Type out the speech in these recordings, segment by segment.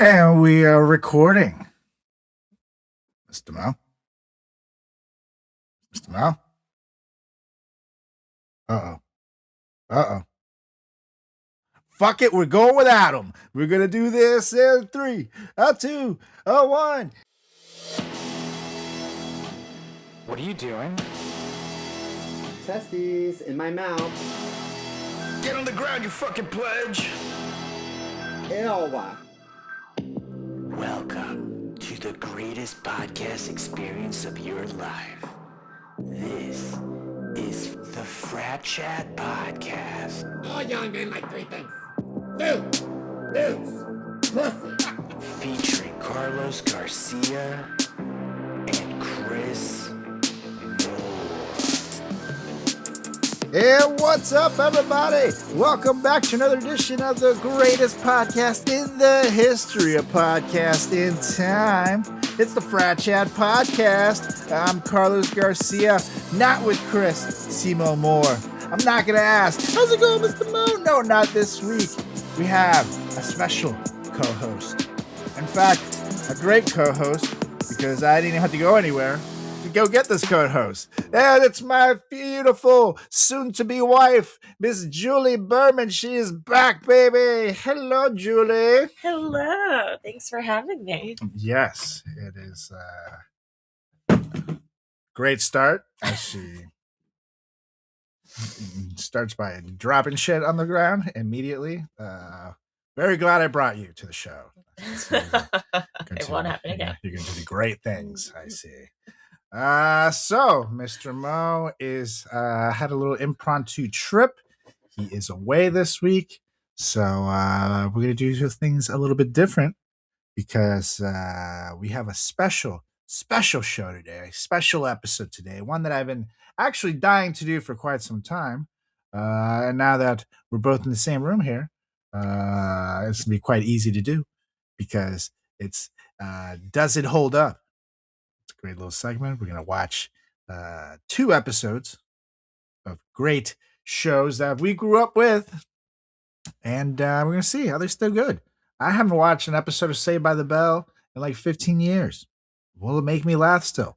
And we are recording. Mr. Mo? Mr. Mo? Uh-oh. Uh-oh. Fuck it, we're going without him. We're going to do this in 3, 2, 1. What are you doing? Testes in my mouth. Get on the ground, you fucking pledge! Ew. Welcome to the greatest podcast experience of your life. This is the Frat Chat Podcast. All young men like 3 things. Food, booze, pussy. Featuring Carlos Garcia and Chris Moore. Hey, what's up, everybody? Welcome back to another edition of the greatest podcast in the history of podcast in time. It's the Frat Chat Podcast. I'm Carlos Garcia, not with Chris CMO Moore. I'm not going to ask, how's it going, Mr. Moon? No, not this week. We have a special co-host. In fact, a great co-host, because I didn't have to go anywhere to go get this co-host. And it's my beautiful soon-to-be wife, Miss Julie Berman. She is back, baby. Hello, Julie. Hello. Thanks for having me. Yes, it is a great start as she starts by dropping shit on the ground immediately. Very glad I brought you to the show. It won't happen again. You're going to do great things, I see. So Mr. Mo is had a little impromptu trip. He is away this week, so we're gonna do things a little bit different because we have a special show today, a special episode today, one that I've been actually dying to do for quite some time. And now that we're both in the same room here, it's gonna be quite easy to do because it's Does It Hold Up? It's a great little segment. We're going to watch 2 episodes of great shows that we grew up with. And we're going to see are they still good. I haven't watched an episode of Saved by the Bell in like 15 years. Will it make me laugh still?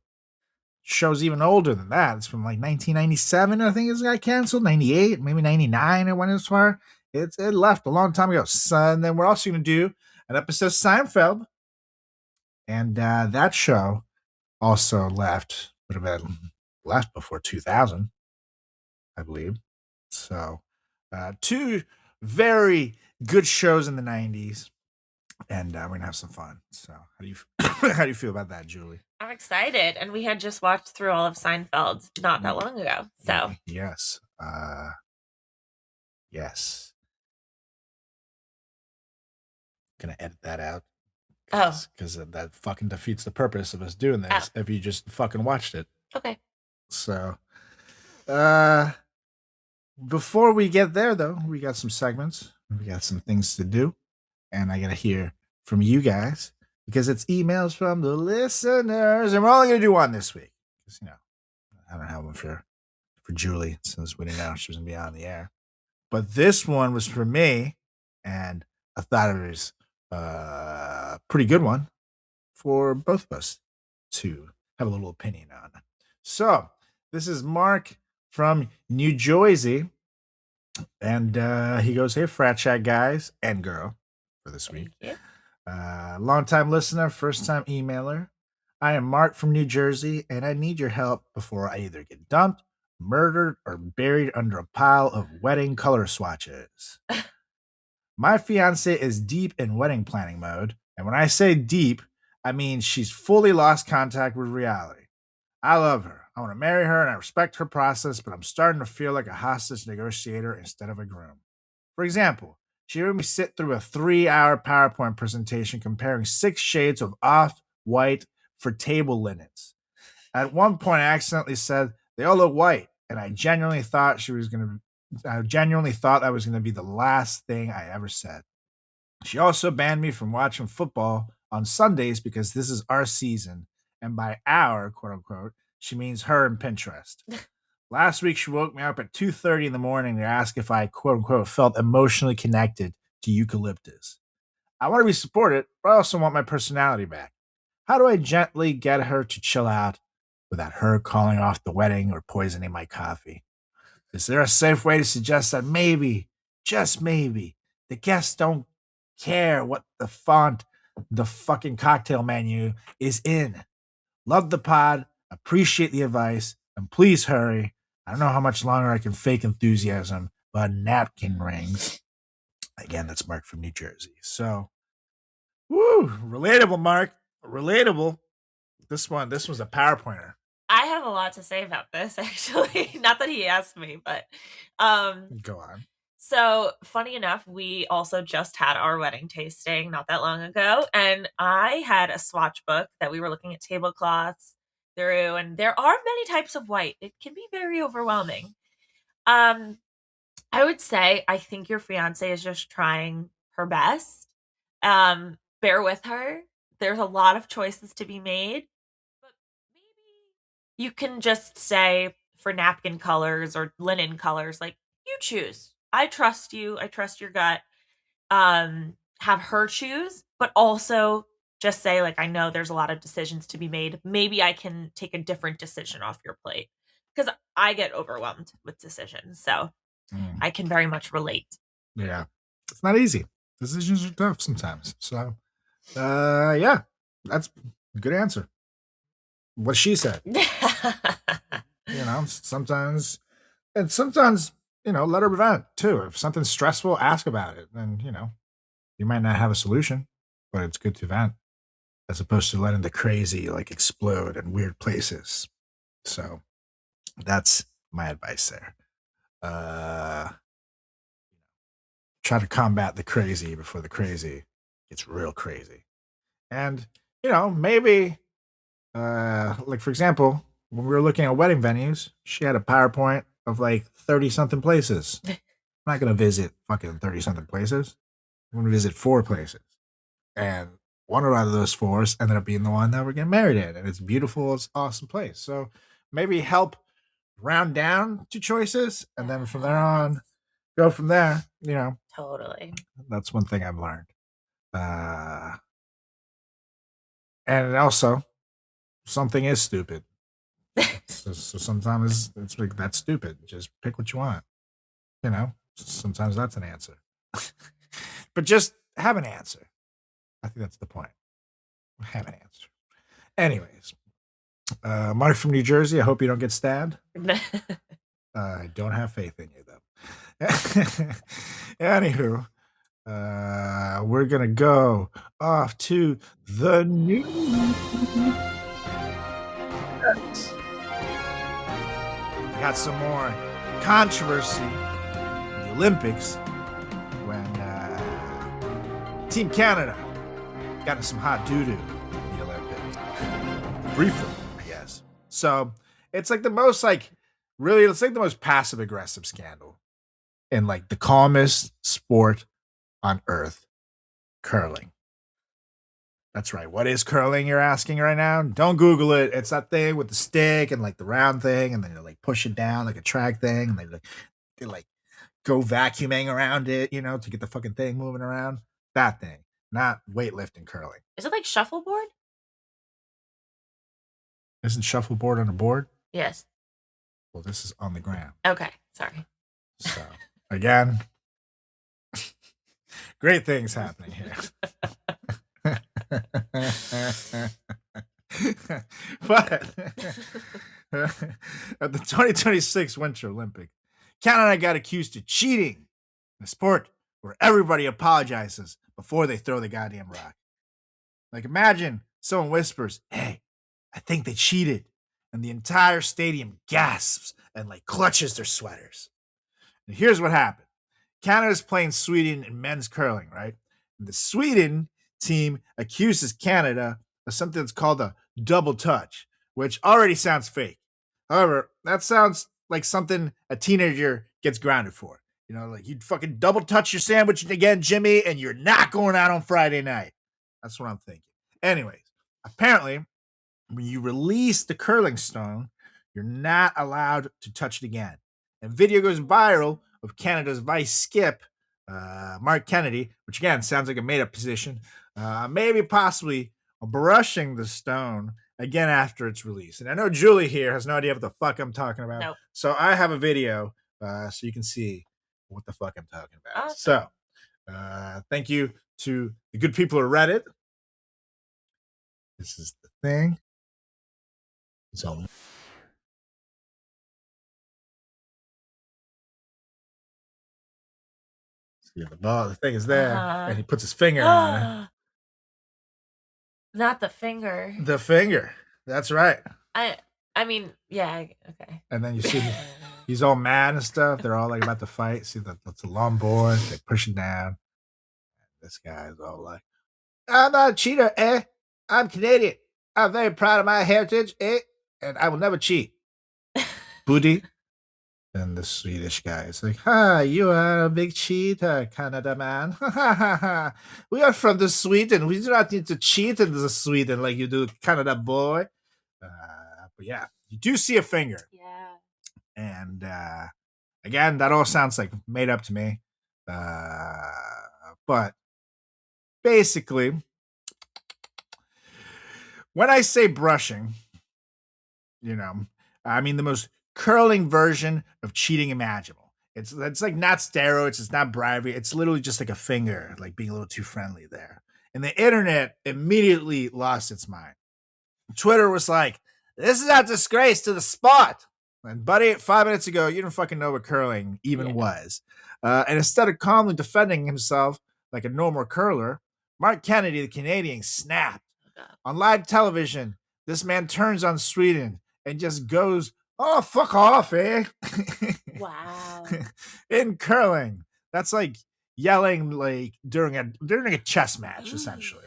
Show's even older than that. It's from like 1997, I think it got canceled. 98, maybe 99 it went as far. It left a long time ago. So, and then we're also going to do an episode of Seinfeld. And that show also would have been left before 2000, I believe. So 2 very good shows in the 90s, and we're gonna have some fun. So how do you feel about that, Julie? I'm excited, and we had just watched through all of Seinfeld not that long ago. So yes. Yes. Gonna edit that out. Because that fucking defeats the purpose of us doing this if you just fucking watched it. Okay. So, before we get there, though, we got some segments. We got some things to do. And I got to hear from you guys because it's emails from the listeners. And we're only going to do one this week. Because, I don't have one for Julie since we didn't know she was going to be on the air. But this one was for me. And I thought it was pretty good one for both of us to have a little opinion on. So this is Mark from New Jersey, and he goes, "Hey, Frat Chat guys and girl," for this week. Long-time listener, first-time emailer. I am Mark from New Jersey, and I need your help before I either get dumped, murdered, or buried under a pile of wedding color swatches. My fiance is deep in wedding planning mode, and when I say deep, I mean she's fully lost contact with reality. I love her. I want to marry her, and I respect her process, but I'm starting to feel like a hostage negotiator instead of a groom. For example, she made me sit through a 3-hour PowerPoint presentation comparing 6 shades of off-white for table linens. At one point, I accidentally said, "They all look white," and I genuinely thought that was going to be the last thing I ever said. She also banned me from watching football on Sundays because this is our season. And by our, quote unquote, she means her and Pinterest. Last week, she woke me up at 2:30 in the morning to ask if I, quote unquote, felt emotionally connected to eucalyptus. I want to be supported, but I also want my personality back. How do I gently get her to chill out without her calling off the wedding or poisoning my coffee? Is there a safe way to suggest that maybe, just maybe, the guests don't care what the font the fucking cocktail menu is in? Love the pod, appreciate the advice, and please hurry. I don't know how much longer I can fake enthusiasm, but napkin rings. Again, that's Mark from New Jersey. So, woo, relatable, Mark. Relatable. This was a PowerPointer. I have a lot to say about this, actually. Not that he asked me, but Go on. so funny enough, we also just had our wedding tasting not that long ago, and I had a swatch book that we were looking at tablecloths through, and there are many types of white. It can be very overwhelming. Um, I would say I think your fiance is just trying her best. Bear with her. There's a lot of choices to be made, but maybe you can just say for napkin colors or linen colors, like, you choose. I trust you. I trust your gut. Have her choose, but also just say, like, I know there's a lot of decisions to be made. Maybe I can take a different decision off your plate because I get overwhelmed with decisions. So I can very much relate. Yeah. It's not easy. Decisions are tough sometimes. So, yeah, that's a good answer. What she said. Sometimes, let her vent too. If something's stressful, ask about it. And, you might not have a solution, but it's good to vent as opposed to letting the crazy like explode in weird places. So that's my advice there. Try to combat the crazy before the crazy gets real crazy. And, maybe, like, for example, when we were looking at wedding venues, she had a PowerPoint of like 30 something places. I'm not going to visit fucking 30 something places. I'm going to visit 4 places. And one out of those 4 ended up being the one that we're getting married in. And it's beautiful. It's an awesome place. So maybe help round down 2 choices. And then from there on, go from there. Totally. That's one thing I've learned. And also, something is stupid. So sometimes it's like, that's stupid. Just pick what you want. Sometimes that's an answer. But just have an answer. I think that's the point. Have an answer. Anyways, Mark from New Jersey, I hope you don't get stabbed. I don't have faith in you, though. Anywho, we're going to go off to the news. We got some more controversy in the Olympics when Team Canada got in some hot doo-doo in the Olympics. Briefly, I guess. So it's like the most it's like the most passive-aggressive scandal in like the calmest sport on earth, curling. That's right. What is curling, you're asking right now? Don't Google it. It's that thing with the stick and like the round thing, and then you like push it down like a track thing, and they go vacuuming around it, to get the fucking thing moving around. That thing, not weightlifting curling. Is it like shuffleboard? Isn't shuffleboard on a board? Yes. Well, this is on the ground. Okay. Sorry. So again, great things happening here. But at the 2026 Winter Olympic, Canada got accused of cheating in a sport where everybody apologizes before they throw the goddamn rock. Like, imagine someone whispers, "Hey, I think they cheated," and the entire stadium gasps and like clutches their sweaters. And here's what happened. Canada's playing Sweden in men's curling, right? And the Sweden team accuses Canada of something that's called a double touch, which already sounds fake. However, that sounds like something a teenager gets grounded for. Like, you'd fucking double touch your sandwich again, Jimmy, and you're not going out on Friday night. That's what I'm thinking. Anyways, apparently, when you release the curling stone, you're not allowed to touch it again. And video goes viral of Canada's vice skip Mark Kennedy, which again sounds like a made up position, maybe possibly brushing the stone again after its release. And I know Julie here has no idea what the fuck I'm talking about. Nope. So I have a video so you can see what the fuck I'm talking about. Awesome. So thank you to the good people of Reddit. This is the thing. So see the ball, the thing is there, and he puts his finger on it. Not the finger. The finger. That's right. I mean, yeah, okay. And then you see he's all mad and stuff. They're all like about to fight. See that's a long board. They push it down. This guy is all like, I'm not a cheater, eh? I'm Canadian. I'm very proud of my heritage, eh? And I will never cheat. Booty. And the Swedish guy is like, you are a big cheater, Canada man. We are from the Sweden. We do not need to cheat in the Sweden like you do, Canada boy. But yeah, you do see a finger. Yeah. And again, that all sounds like made up to me. But basically, when I say brushing, I mean the most curling version of cheating imaginable. It's like not steroids, it's not bribery, it's literally just like a finger, like being a little too friendly there. And the internet immediately lost its mind. Twitter was like, this is a disgrace to the sport. And buddy, 5 minutes ago, you didn't fucking know what curling even was. And instead of calmly defending himself like a normal curler, Mark Kennedy, the Canadian, snapped. On live television, this man turns on Sweden and just goes, oh, fuck off, eh? Wow. In curling. That's like yelling like during a chess match, essentially.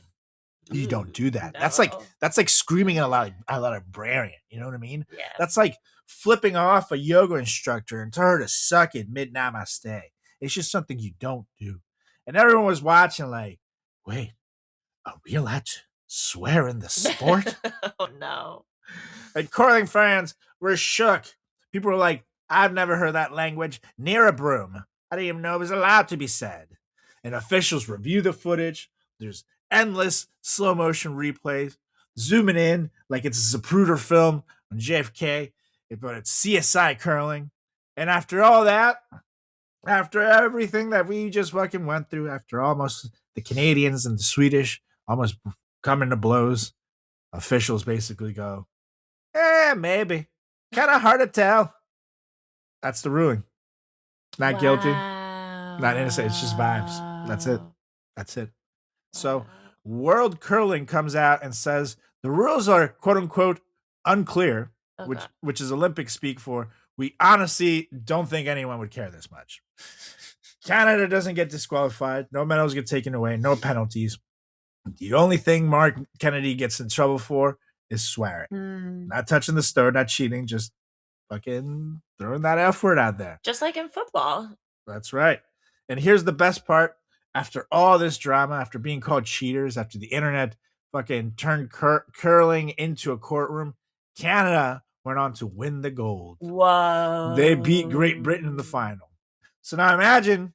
You don't do that. No. That's like screaming at a librarian. You know what I mean? Yeah. That's like flipping off a yoga instructor and tell her to suck it mid namaste. It's just something you don't do. And everyone was watching like, wait, are we allowed to swear in the sport? Oh no. And curling fans were shook. People were like, I've never heard that language near a broom. I didn't even know it was allowed to be said. And officials review the footage. There's endless slow motion replays, zooming in like it's a Zapruder film on JFK, but it's CSI curling. And after all that, after everything that we just fucking went through, after almost the Canadians and the Swedish almost coming to blows, officials basically go, maybe. Kind of hard to tell. That's the ruling. Not guilty, not innocent. It's just vibes. That's it. So World Curling comes out and says the rules are quote unquote unclear, which is Olympic speak for we honestly don't think anyone would care this much. Canada doesn't get disqualified. No medals get taken away. No penalties. The only thing Mark Kennedy gets in trouble for is swearing. Not touching the stone, not cheating, just fucking throwing that F word out there. Just like in football. That's right. And here's the best part. After all this drama, after being called cheaters, after the internet fucking turned curling into a courtroom, Canada went on to win the gold. Whoa. They beat Great Britain in the final. So now imagine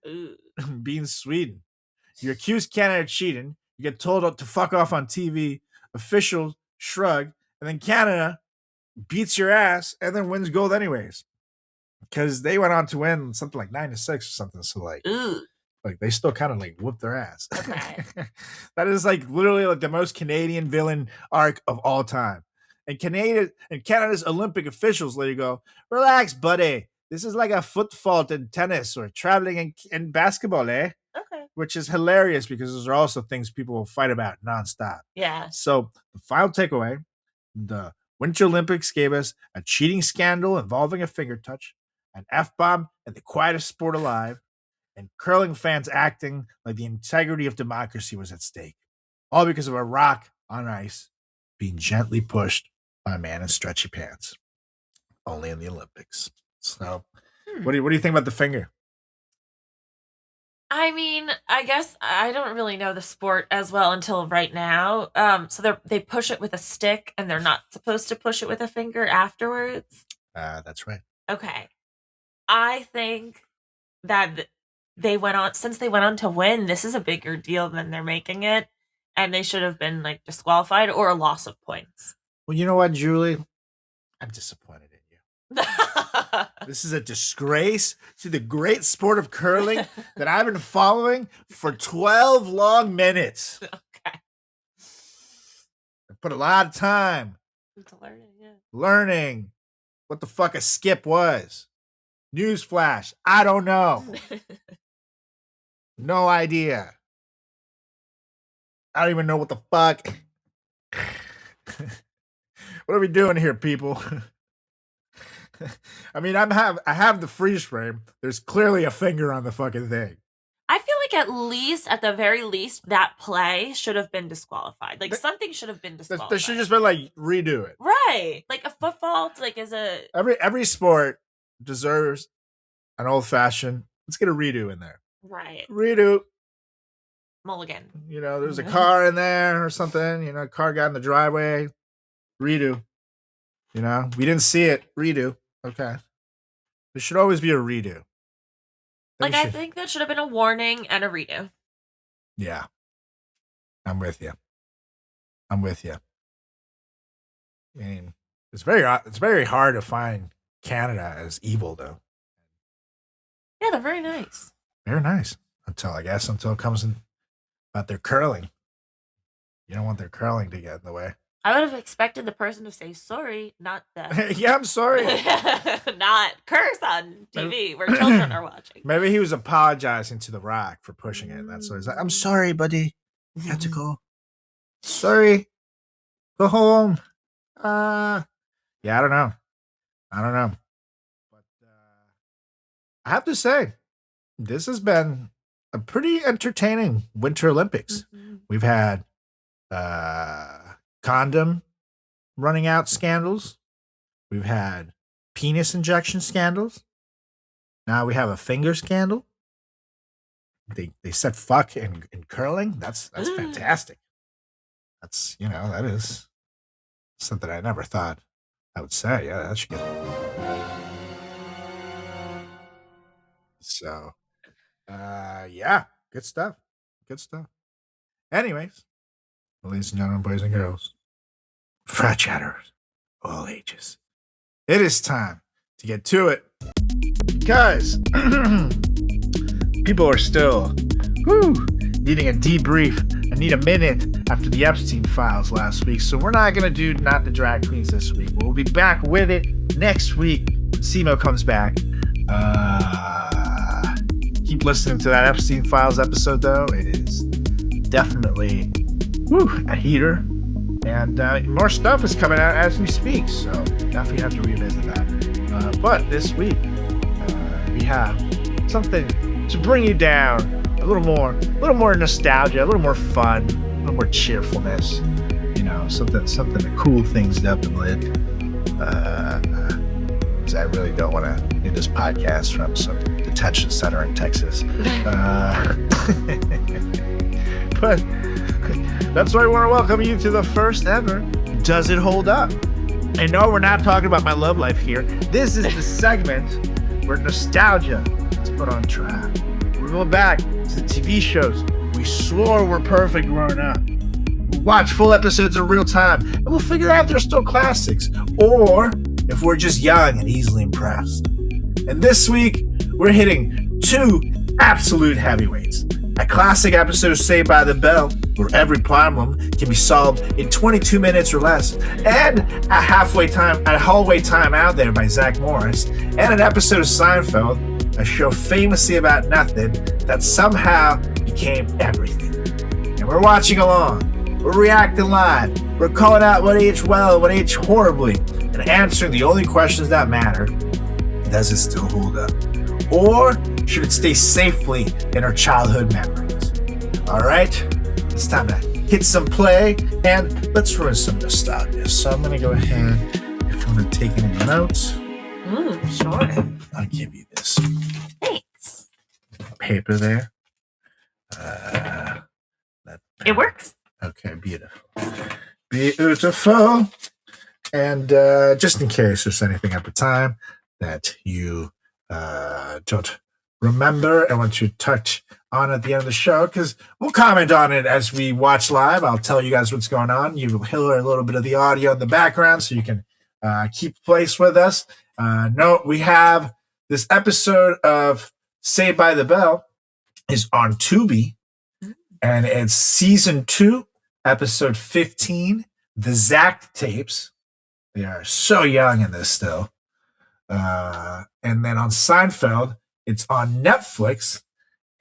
being Sweden. You accuse Canada of cheating. You get told to fuck off on TV. Officials shrug. And then Canada beats your ass and then wins gold anyways. Because they went on to win something like 9-6 or something. So like they still kind of like whooped their ass. Okay. That is like literally like the most Canadian villain arc of all time. And Canada's Olympic officials let you go, relax, buddy. This is like a foot fault in tennis or traveling in basketball, eh? Okay. Which is hilarious because those are also things people will fight about nonstop. Yeah. So the final takeaway, the Winter Olympics gave us a cheating scandal involving a finger touch, an F-bomb, and the quietest sport alive, and curling fans acting like the integrity of democracy was at stake. All because of a rock on ice being gently pushed by a man in stretchy pants. Only in the Olympics. So, what do you think about the finger? I mean, I guess I don't really know the sport as well until right now. So they push it with a stick, and they're not supposed to push it with a finger afterwards. That's right. Okay, I think that since they went on to win, this is a bigger deal than they're making it. And they should have been like disqualified or a loss of points. Well, you know what, Julie? I'm disappointed in you. This is a disgrace to the great sport of curling that I've been following for 12 long minutes. Okay. I put a lot of time It's learning, yeah. learning what the fuck a skip was. Newsflash, I don't know. No idea. I don't even know what the fuck. What are we doing here, people? I mean, I have the freeze frame. There's clearly a finger on the fucking thing. I feel like at the very least, that play should have been disqualified. Like something should have been disqualified. There should just been like redo it. Right. Like a foot fault, like is a Every sport deserves an old fashioned. Let's get a redo in there. right. Redo. Mulligan. You know, there's a car in there or something. You know, car got in the driveway. Redo. You know, we didn't see it. Redo. Okay. There should always be a redo. I think that should have been a warning and a redo. Yeah. I'm with you. I mean, it's very hard to find Canada as evil, though. Yeah, they're very nice. Very nice. Until it comes in about their curling. You don't want their curling to get in the way. I would have expected the person to say sorry, not the Yeah, I'm sorry. not curse on TV where children are watching. Maybe he was apologizing to The Rock for pushing it. That's what he's like. I'm sorry, buddy. You have to go. Sorry. Go home. Yeah, I don't know. But I have to say, this has been a pretty entertaining Winter Olympics. Mm-hmm. We've had condom running out scandals. We've had penis injection scandals. Now we have a finger scandal. They said fuck in curling. That's fantastic. That is something I never thought I would say. Yeah, that should get. So, yeah, good stuff. Anyways, ladies and gentlemen, boys and girls, frat chatters, all ages, it is time to get to it because people are still needing a debrief and need a minute after the Epstein files last week. So we're not going to do Not the Drag Queens this week. We'll be back with it next week. CMO comes back. Keep listening to that Epstein Files episode, though. It is definitely a heater. And more stuff is coming out as we speak, so definitely have to revisit that. But this week, we have something to bring you down. A little more nostalgia, a little more fun, a little more cheerfulness. Something to cool things up a bit. Because I really don't want to do this podcast from some detention center in Texas. But that's why I want to welcome you to the first ever Does It Hold Up? And no, we're not talking about my love life here. This is the segment where nostalgia is put on track. We're going back to the TV shows we swore were perfect growing up. We'll watch full episodes in real time, and we'll figure out if they're still classics, or if we're just young and easily impressed. And this week, we're hitting two absolute heavyweights. A classic episode of Saved by the Bell, where every problem can be solved in 22 minutes or less, and a hallway time out there by Zach Morris, and an episode of Seinfeld, a show famously about nothing that somehow became everything. And we're watching along, we're reacting live, we're calling out what aged well, what aged horribly, and answering the only questions that matter. Does it still hold up? Or should it stay safely in our childhood memories? All right, it's time to hit some play and let's run some nostalgia. So I'm going to go ahead, if you want to take any notes. Sure. I'll give you this Thanks. paper there. It works. Okay, beautiful. And just in case there's anything at the time that you don't remember and want to touch on at the end of the show, because we'll comment on it as we watch live. I'll tell you guys what's going on. You will hear a little bit of the audio in the background so you can keep pace with us. Note, we have this episode of Saved by the Bell is on Tubi, and it's season 2, episode 15, the Zach tapes. They are so young in this still. And then on Seinfeld, it's on Netflix,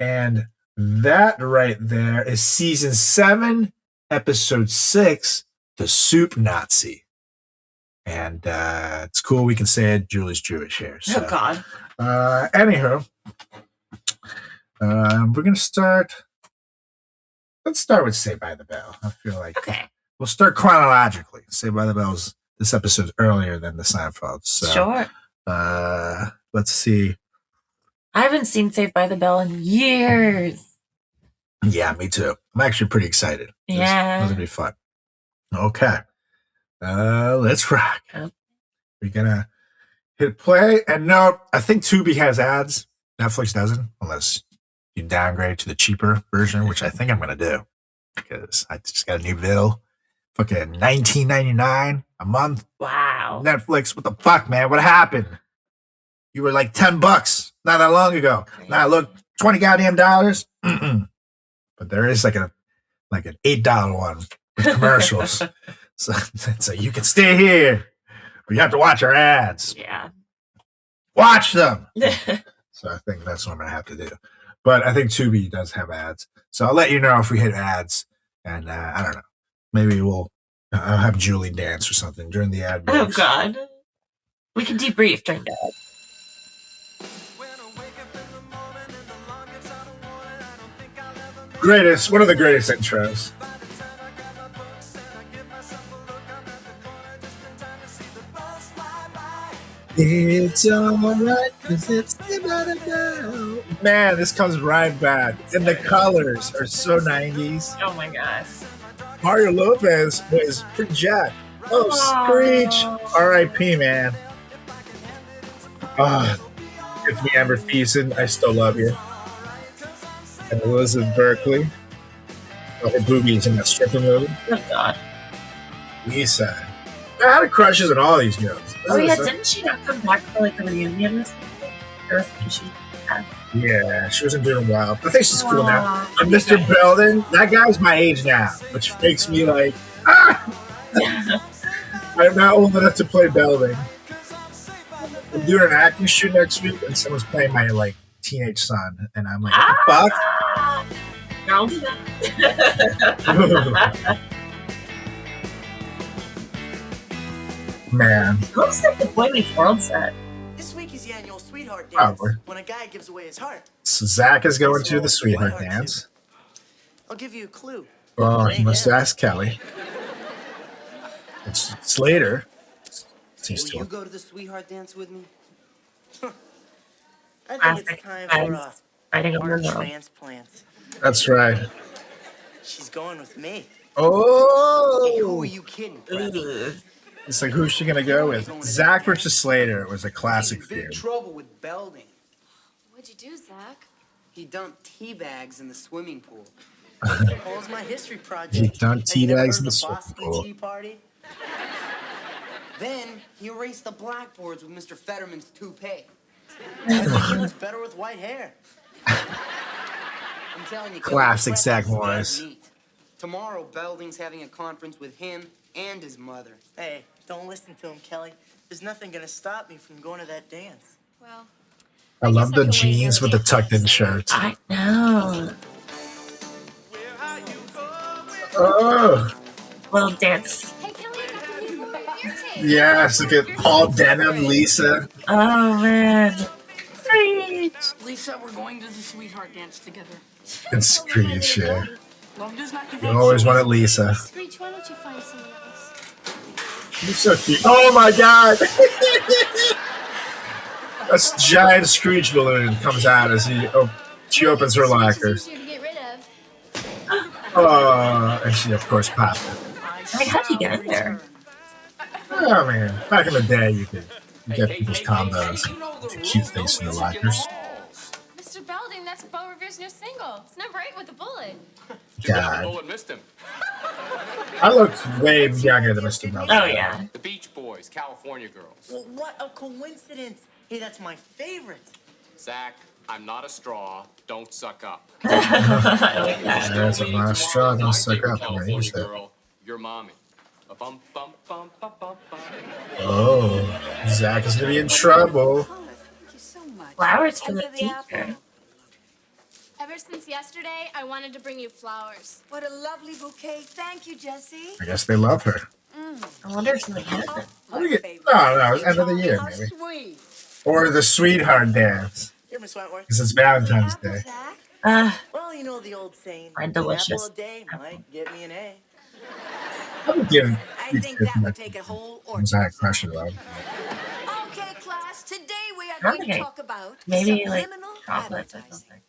and that right there is season 7, episode 6, the Soup Nazi. And it's cool we can say it. Julie's Jewish here. So, Oh, God. Anywho, we're going to start. Let's start with Saved by the Bell. I feel like Okay. we'll start chronologically. Saved by the Bell's this episode's earlier than the Seinfeld. So, Sure. let's see. I haven't seen Saved by the Bell in years. Yeah, me too. I'm actually pretty excited. Yeah. This is gonna be fun. Okay. Let's rock. Okay. We're gonna hit play. And no, I think Tubi has ads. Netflix doesn't, unless you downgrade to the cheaper version, which I think I'm gonna do. Because I just got a new bill. Fucking $19.99 a month. Wow. Netflix, what the fuck, man? What happened? You were like $10 not that long ago. Now look, $20 goddamn dollars. Mm-mm. But there is like an $8 one with commercials. so you can stay here, but you have to watch our ads. Yeah. Watch them. So I think that's what I'm gonna have to do. But I think Tubi does have ads, so I'll let you know if we hit ads. And I don't know. Maybe I'll have Julie dance or something during the ad breaks. Oh, God. We can debrief during that. One of the greatest intros. It's alright, cause it's the man, this comes right back. And the colors are so 90s. Oh, my God. Mario Lopez was pretty jacked. Oh, Screech. R.I.P., man. Tiffany Amber Thiessen, I still love you. And Elizabeth Berkley. Oh, her boobies in that stripping movie. Oh, God. Lisa. I had crushes on all these girls. Oh, yeah. Didn't she not come back for like a reunion or something? Or she Yeah, she wasn't doing well. I think she's cool now. Aw. And Mr. Belden, that guy's my age now, which makes me like, I'm not old enough to play Belding. I'm doing an acting shoot next week, and someone's playing my like teenage son, and I'm like, what the fuck? Don't do that. Man. Looks like the Boy Meets World set. This week is the annual sweetheart dance. Probably. When a guy gives away his heart. So Zach is going to the sweetheart dance. I'll give you a clue. Well, you must ask Kelly. It's Slater. Seems Will to you go to the sweetheart dance with me? I think Classic it's time friends. for Fighting a over heart the world. transplant. That's right. She's going with me. Hey, who Oh! are you kidding, Brad? It's like, who's she going to go with? Zach versus Slater was a classic He's in big feud. trouble with Belding. What'd you do, Zach? He dumped tea bags in the swimming pool. Paul's my history project. He dumped Have you tea never bags heard in the of swimming Boston pool. Tea Party? Then he erased the blackboards with Mr. Fetterman's toupee. I think he looks better with white hair. I'm telling you, Kelly, Classic the Zach president's Morris. dead meat. Tomorrow, Belding's having a conference with him and his mother. Hey, don't listen to him, Kelly. There's nothing gonna stop me from going to that dance. Well, I love the jeans with the tucked-in shirts. I know. Oh, Little dance. hey, Kelly, I got the new boy ear tape. yes, look at Paul Denim, Lisa. Oh, man. Preach. Lisa, we're going to the sweetheart dance together. And Screech, yeah. Love does not You divide. always wanted Lisa. Screech, why don't you find someone else? You're so cute. Oh my god! A giant Screech balloon comes out as she opens her locker. Screech is easier to get rid of. Oh, and she of course popped it. Like, how'd you get in there? Oh man, back in the day you could get people's combos to keep things in the lockers. Mr. that's Bo Revere's new single. It's number 8 with a bullet. God. Bullet missed him. I look way younger than Mr. Meltzer. Oh yeah. The Beach Boys, California Girls. Well, what a coincidence. Hey, that's my favorite. Zach, I'm not a straw. Don't suck up. I like that. There's a lot of straw. Don't suck up. I'm gonna California use that. girl, your mommy. Bum bum bum bum bum bum. Oh, Zach is gonna be in trouble. Thank you so much. Flowers for And the teacher. apple. Ever since yesterday, I wanted to bring you flowers. What a lovely bouquet. Thank you, Jesse. I guess they love her. I wonder if something happened. What do you get? No, it's end of the year, How maybe. sweet. Or the sweetheart dance, Here, Miss Wentworth. because it's Valentine's Apple, Day. Zach. Well, you know the old saying. Are An delicious. apple a day might get me an A. I would give I think that would take a whole orchard. Zach pressure though. Okay, class. Today we are going Okay. to talk about Maybe like subliminal chocolates or advertising. something.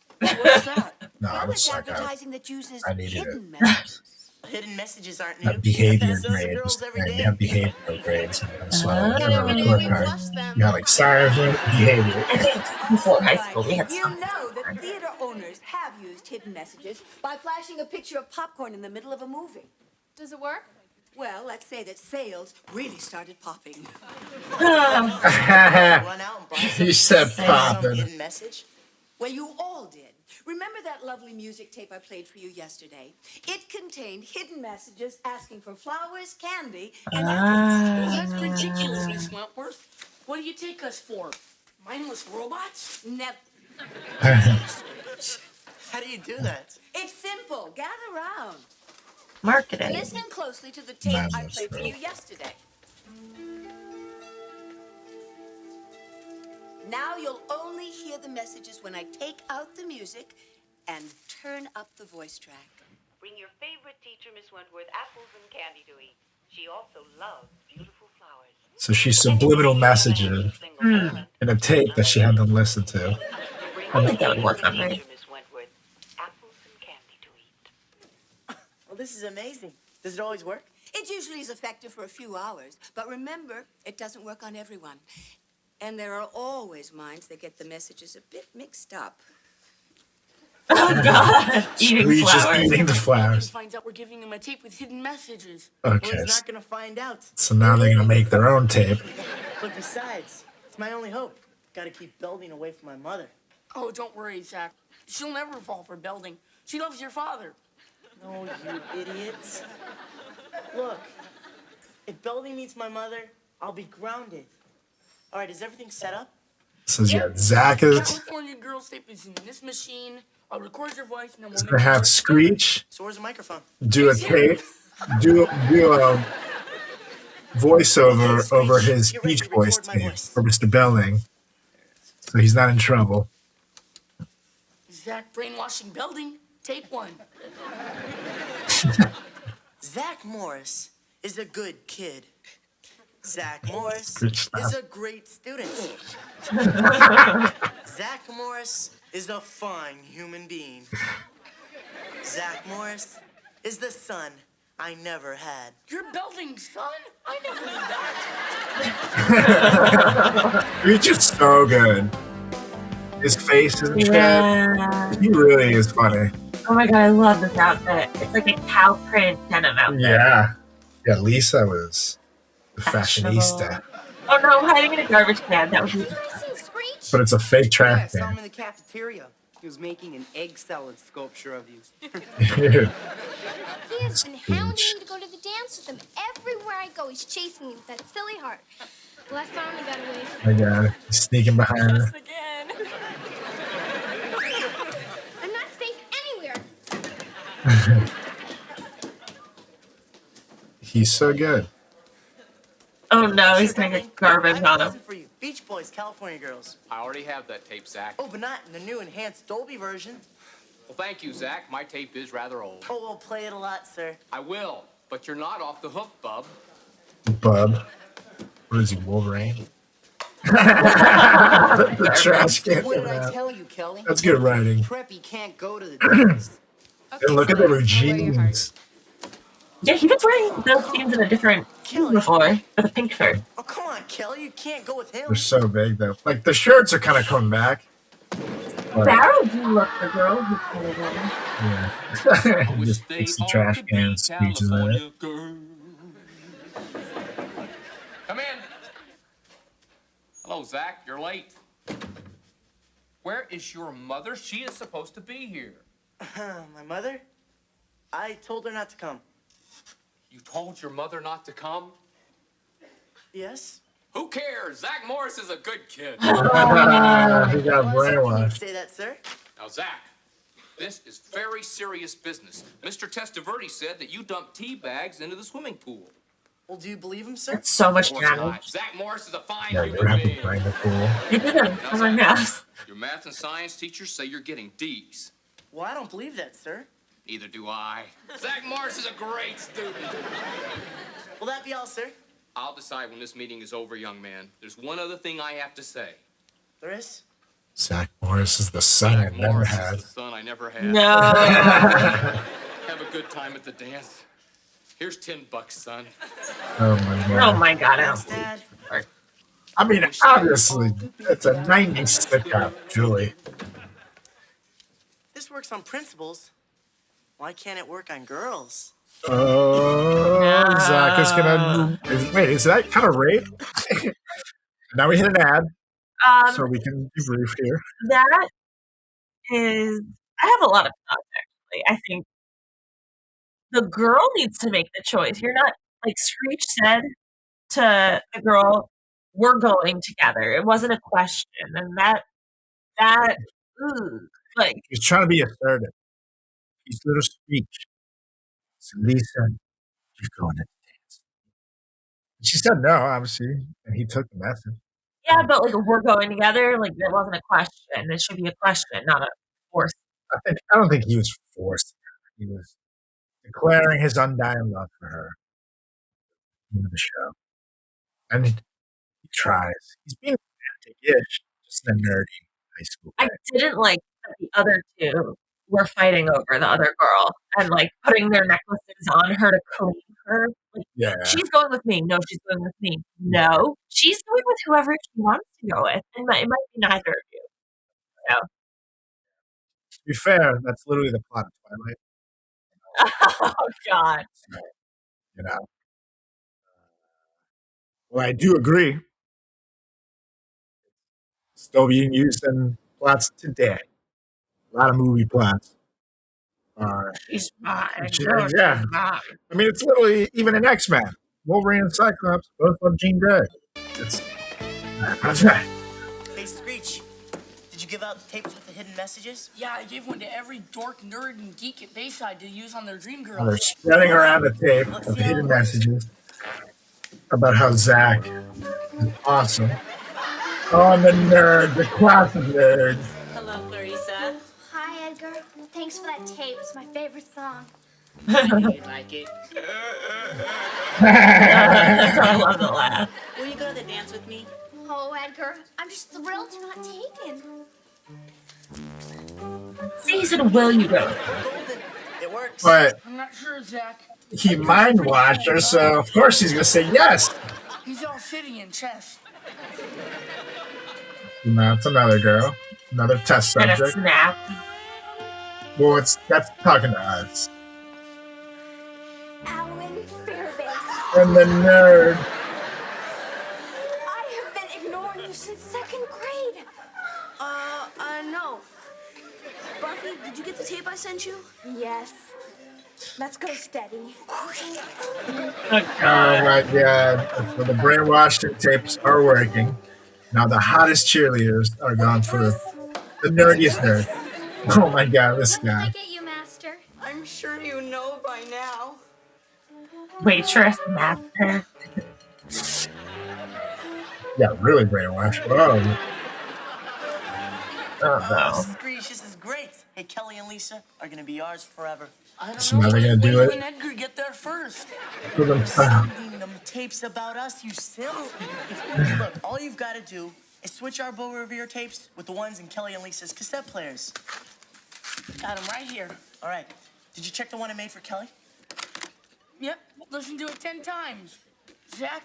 What's that? No, I Well, would it's suck up. advertising that uses I needed hidden it. messages. Hidden messages aren't new. That behavior I pass those to grade was girls every they day. have behavioral grades. So Oh. I remember the report card. You got like science behavior. I think before high school we had You some. know that theater owners have used hidden messages by flashing a picture of popcorn in the middle of a movie. Does it work? Well, let's say that sales really started popping. Run out and buy You said some poppin'. hidden message. Well, you all did. Remember that lovely music tape I played for you yesterday? It contained hidden messages asking for flowers, candy, and apples. That's ridiculous, Miss Wentworth. What do you take us for? Mindless robots? Never. How do you do that? It's simple. Gather round. Marketing. Listen closely to the tape I Madness, played for bro. you yesterday. Now you'll only hear the messages when I take out the music and turn up the voice track. Bring your favorite teacher, Miss Wentworth, apples and candy to eat. She also loves beautiful flowers. So she's subliminal messages in a tape that she had them listen to. I think that would work on me. Miss Wentworth, apples and candy to eat. Well, this is amazing. Does it always work? It usually is effective for a few hours, but remember, it doesn't work on everyone. And there are always minds that get the messages a bit mixed up. Oh God! Eating Screech is flowers. eating the He flowers. finds out we're giving him a tape with hidden messages. Well, Okay, he's not gonna find out. so now they're gonna make their own tape. But besides, it's my only hope. Gotta keep building away from my mother. Oh, don't worry, Zach. She'll never fall for Belding. She loves your father. No, you idiots. Look, if Belding meets my mother, I'll be grounded. All right, is everything set up? So yeah, Zach is California Girls tape is in this machine. I'll record your voice and then we'll gonna have Screech So where's the microphone? do a tape, do a voiceover over his Beach Boys tape for Mr. Belling, so he's not in trouble. Zach brainwashing Belding. Tape 1. Zach Morris is a good kid. Zach Morris Good stuff. is a great student. Zach Morris is a fine human being. Zach Morris is the son I never had. You're Belding's son? I never knew that. Screech is so good. His face and shit. Yeah. He really is funny. Oh my God! I love this outfit. It's like a cow print denim outfit. Yeah. Yeah, Lisa was the Fashionable. fashionista. Oh no! I'm hiding in a garbage can. That would be. Listen, Screech. But it's a fake Yeah, I track saw him thing. in the cafeteria. He was making an egg salad sculpture of you. Dude. He has been hounding me to go to the dance with him. Everywhere I go, he's chasing me with that silly heart. Well, I finally got away from him. My God. He's sneaking behind her. Just again. I'm not safe anywhere. He's so good. Oh no! He's gonna get garbage on him. For you. Beach Boys, California Girls. I already have that tape, Zach. Oh, but not in the new enhanced Dolby version. Well, thank you, Zach. My tape is rather old. Oh, we'll play it a lot, sir. I will, but you're not off the hook, bub. Bub. What is he, Wolverine? The trash can. What did I tell you, Kelly? That's good writing. Preppy can't go to the dance. And look at the jeans. Yeah, he was wearing those jeans in a different before with a pink shirt. Oh, come on, Kelly. You can't go with him. They're so big though. Like the shirts are kind of coming back. Barrow do look the girl who pulled him. Yeah. He just takes the trash can and screeches in it. Come in. Hello, Zach. You're late. Where is your mother? She is supposed to be here. My mother? I told her not to come. You told your mother not to come? Yes? Who cares? Zach Morris is a good kid. He got brainwashed. Say that, sir. Now, Zach, this is very serious business. Mr. Testaverde said that you dumped tea bags into the swimming pool. Well, do you believe him, sir? It's so much Of course not. damage. Zach Morris is a fine Yeah, human you're happy being. playing the pool. They did it. Oh my gosh. Your math and science teachers say you're getting D's. Well, I don't believe that, sir. Neither do I. Zach Morris is a great student. Will that be all, sir? I'll decide when this meeting is over, young man. There's one other thing I have to say. There is? Zach Morris is the son I never Morris had. is the son I never had. No. Have a good time at the dance. Here's $10, son. Oh my god. Oh my god. I don't believe Dad. I mean, obviously, it's a 90s sitcom, Julie. This works on principles. Why can't it work on girls? Oh, Zach is gonna. Wait, is that kind of rape? Now we hit an ad, so we can be brief here. That is, I have a lot of thoughts actually. I think the girl needs to make the choice. You're not, like Screech said to the girl, we're going together. It wasn't a question. And like, He's trying to be assertive. He's little speech. So Lisa, you're going to dance. She said no, obviously, and he took the message. yeah, but like, we're going together. Like, that wasn't a question. It should be a question, not a force. I don't think he was forced. He was declaring his undying love for her in the show. And he tries. He's being romantic-ish, just a nerdy high school guy. I didn't like that the other two were fighting over the other girl and like putting their necklaces on her to clean her. Like, Yeah. she's going with me. No, she's going with me. No, she's going with whoever she wants to go with. And it might be neither of you. So. To be fair, that's literally the plot of Twilight. Oh, God. You know. Well, I do agree. Still being used in plots today. A lot of movie plots are. She's mine. Yeah. She's mine. I mean, it's literally even in X-Men. Wolverine and Cyclops both love Jean Grey. Hey, Screech. Did you give out the tapes with the hidden messages? Yeah, I gave one to every dork, nerd, and geek at Bayside to use on their dream girls. They're spreading around the tape of hidden messages about how Zach is awesome. Oh, the nerd, the class of nerds. Hello, Clarissa. Hi, Edgar. Thanks for that tape. It's my favorite song. I knew you'd like it. I love the laugh. Will you go to the dance with me? Oh, Edgar, I'm just thrilled you're not taken. See, he said, will you go? It works. But I'm not sure, Zach. he mind watched her, so of course he's gonna say yes. He's all shitty in chess. No, it's another girl, another test And a subject. snap. Well, that's talking to us. Alan Fairbanks. And the nerd. I have been ignoring you since second grade. No. Buffy, did you get the tape I sent you? Yes. Let's go steady. Oh my god. So the brainwashing tapes are working. Now the hottest cheerleaders are gone for the nerdiest nerd. Oh my god, this What did I guy. get you, Master? I'm sure you know by now. Waitress, master. Yeah, really brainwashed. Whoa. Oh, no. Screech, this is great. Hey, Kelly and Lisa are gonna be ours forever. I don't So know. now they're gonna do When it did Edgar get there first? for themselves. Sending them tapes about us, you simp. Look, all you've got to do is switch our Beau Revere tapes with the ones in Kelly and Lisa's cassette players. Got him right here. All right. Did you check the one I made for Kelly? Yep, listen to it 10 times. Zach,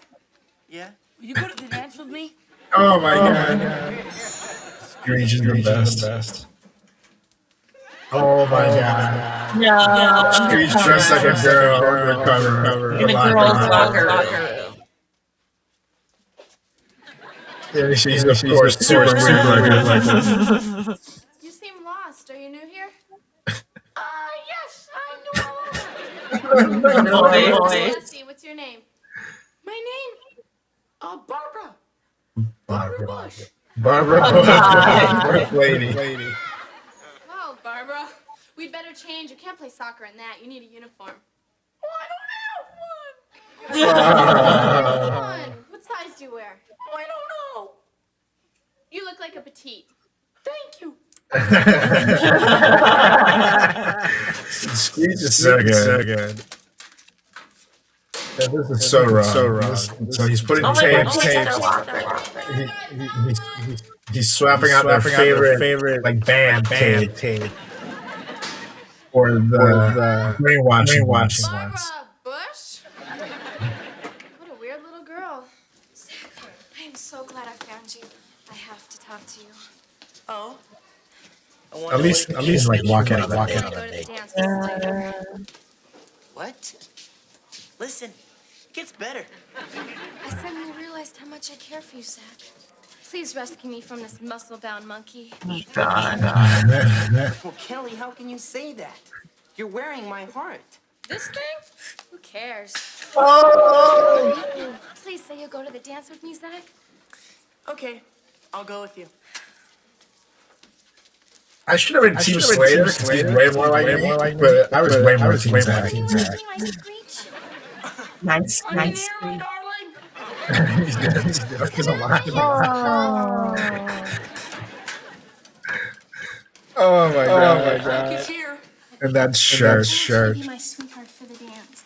Yeah? will you go to the dance with me? Oh my god. Screech is the best. Oh my god. No. She's dressed like a girl undercover In a girl's locker room. Yeah, she's of course super aggressive. You seem lost. Are you new here? Yes, I'm new. Boy. Jesse, what's your name? My name? Barbara. Barbara Bush. Bush lady. Whoa, Barbara. We'd better change. You can't play soccer in that. You need a uniform. Oh, I don't have one. Come on. What size do you wear? Oh, I don't know. You look like a petite. Thank you. Screech is so good. Yeah, this is so wrong. So he's putting tape. He's swapping out their favorite like band tape for the brainwashing ones. Barbara Bush? What a weird little girl. I am so glad I found you. I have to talk to you. Oh? At least, like walk out of Go that. to the dance with us later. What? Listen, it gets better. I suddenly realized how much I care for you, Zach. Please rescue me from this muscle-bound monkey. Well, Kelly, how can you say that? You're wearing my heart. This thing? Who cares? Oh! Please say you'll go to the dance with me, Zach. Okay, I'll go with you. I should have been Team Slater. He's way more like me, but I was way more Team Zach. Nice. Darling. Oh. He's alive. Oh my god. He's here. And that shirt. Be my sweetheart for the dance.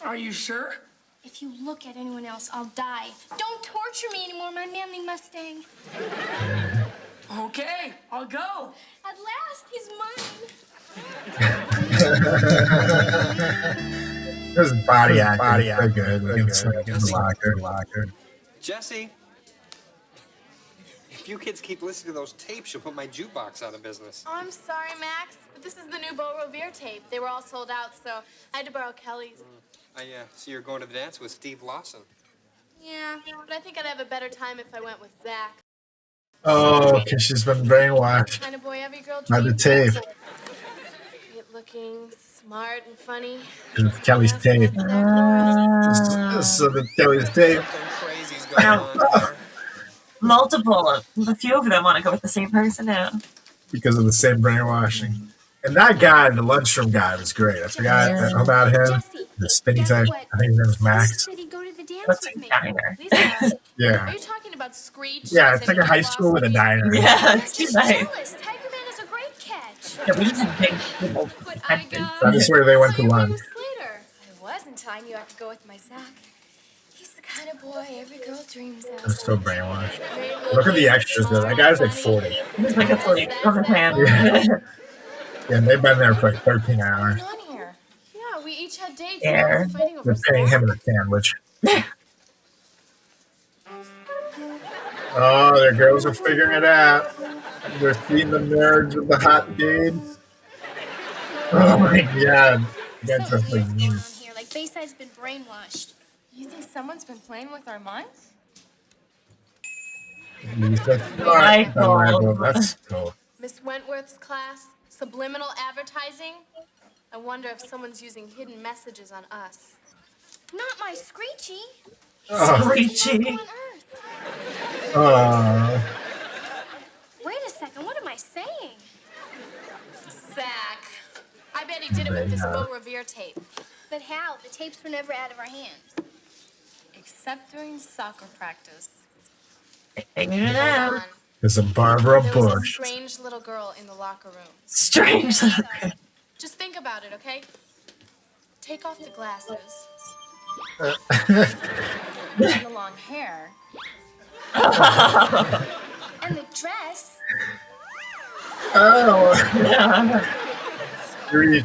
Are you sure? If you look at anyone else, I'll die. Don't torture me anymore, my manly Mustang. Okay, I'll go. At last, he's mine. His body acting. So good. Against locker. Jesse, if you kids keep listening to those tapes, you'll put my jukebox out of business. Oh, I'm sorry, Max, but this is the new Beau Revere tape. They were all sold out, so I had to borrow Kelly's. I see you're going to the dance with Steve Lawson. Yeah, but I think I'd have a better time if I went with Zach. Oh, because she's been brainwashed Kind of boy every girl by the dreams tape. of. Good looking, smart, and funny. Because of Kelly's tape. So the Kelly's tape. Crazy's going on there. Multiple. A few of them want to go with the same person now. Because of the same brainwashing. And that guy, the lunchroom guy, was great. I forgot about him. The spinny type. I think his name was Max. What's a diner? Yeah. Are you talking about Screech? Yeah, it's like a high school with a diner. Yeah, it's too nice. Tiger Man is a great catch. Yeah, we just had big people. That is where they went to lunch. Later. I was until I knew I had to go with my Zach. He's the kind of boy every girl dreams of. I'm so brainwashed. Look at the extras though. That guy's like 40. He's like a 40 cover man. Yeah, and they've been there for like 13 hours. Yeah, we each had dates. Yeah. They're paying him a sandwich. Oh, their girls are figuring it out. They're seeing the nerds with the hot dudes. Oh my god. That's just like me. Here, like Bayside's been brainwashed. You think someone's been playing with our minds? That's cool. Miss Wentworth's class, subliminal advertising. I wonder if someone's using hidden messages on us. Not my Screechy. Screechy. Wait a second, what am I saying? Zach. I bet he did it with this Beau Revere tape. But how? The tapes were never out of our hands. Except during soccer practice. Figured it out. There's a Barbara There was a Bush. strange little girl in the locker room. Strange little girl. Just think about it, okay? Take off the glasses. And the long hair. And the dress. Oh.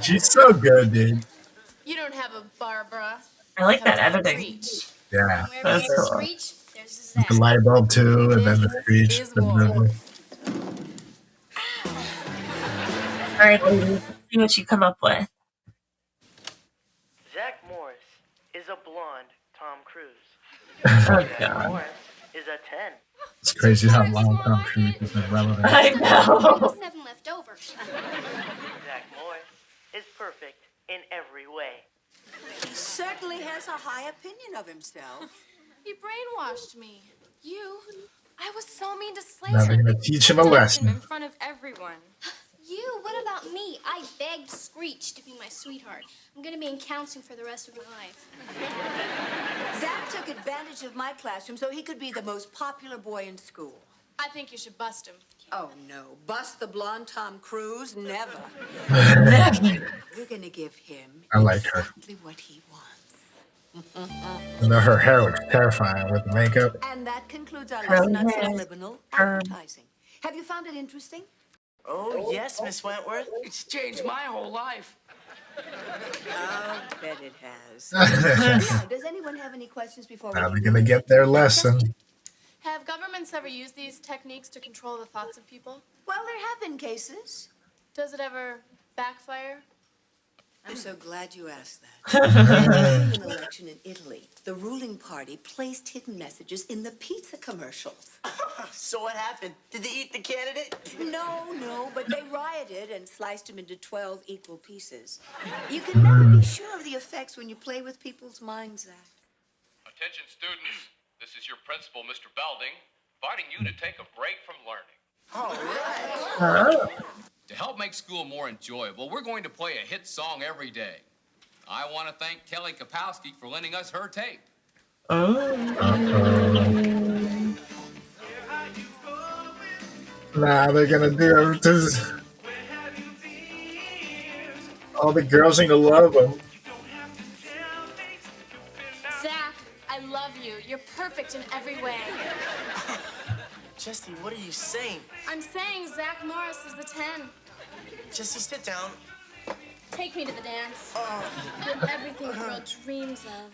She's so good, dude. You don't have a Barbara. I like that editing. Yeah. Wherever That's there's a cool. Screech, there's a Zach. The light bulb too, and then the screech. Is war. All right, ladies, see what you come up with. Zach Morris is a blonde Tom Cruise. Oh, Zach God. Morris is a 10. It's crazy how long Tom Cruise has been relevant. I know. 7 left over. Zach Morris is perfect in every way. He certainly has a high opinion of himself. He brainwashed me. You? I was so mean to Now they're Slater. gonna teach him a lesson. In front of everyone. You? What about me? I begged Screech to be my sweetheart. I'm gonna be in counseling for the rest of my life. Zach took advantage of my classroom so he could be the most popular boy in school. I think you should bust him. Oh, no. Bust the blonde Tom Cruise? Never. We're going to give him I like her. exactly what he wants. You know, her hair looks terrifying with the makeup. And that concludes our Curly lesson on hair. subliminal advertising. Have you found it interesting? Oh, yes, Miss Wentworth. It's changed my whole life. I'll bet it has. Now, does anyone have any questions before we Now they're begin? gonna get their lesson. Have governments ever used these techniques to control the thoughts of people? Well, there have been cases. Does it ever backfire? I'm so glad you asked that. During an election in Italy, the ruling party placed hidden messages in the pizza commercials. So what happened? Did they eat the candidate? No, but they rioted and sliced him into 12 equal pieces. You can never be sure of the effects when you play with people's minds, Zach. Attention, students. This is your principal, Mr. Belding, inviting you to take a break from learning. All right. To help make school more enjoyable, we're going to play a hit song every day. I want to thank Kelly Kapowski for lending us her tape. Nah, they're gonna do this. All the girls are gonna love him. Zach, I love you. You're perfect in every way. Jesse, what are you saying? I'm saying Zach Morris is the 10. Jesse, sit down. Take me to the dance. You're everything a girl dreams of.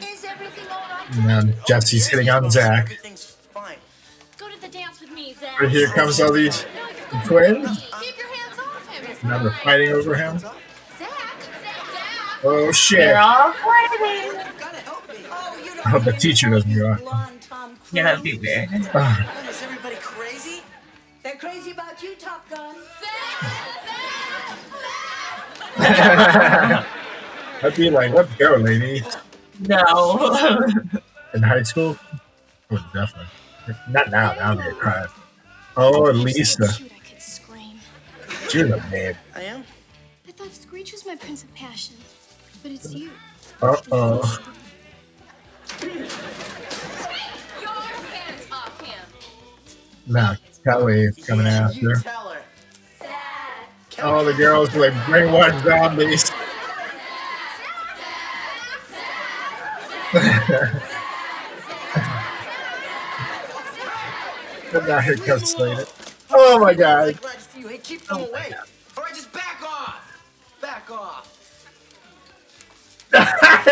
Is everything all right? Now Jesse's hitting on Zach. Everything's fine. Go to the dance with me, Zach. Right here comes all these No, you go twins. Keep your hands off him. Now they're fighting over him. Zach. Oh shit! They're all fighting. Gotta help me. Oh, you I hope the teacher doesn't go. blonde Tom Cruise. Yeah, that'd be weird. Is everybody crazy? They're crazy about you, Top Gun. I'd be like, let's go, ladies. No. In high school? Oh, definitely. Not now. Now I'm gonna cry. Oh, Lisa. Shoot, I could scream. You're the man. I am. I thought Screech was my prince of passion, but it's you. Uh-oh. Your hands off him. Now, Kelly is coming You after. tell her. All the girls like brainwashed zombies. And now here comes Slater. Oh my god. Glad to see you. Hey, keep them away. All right, just back off. Back off.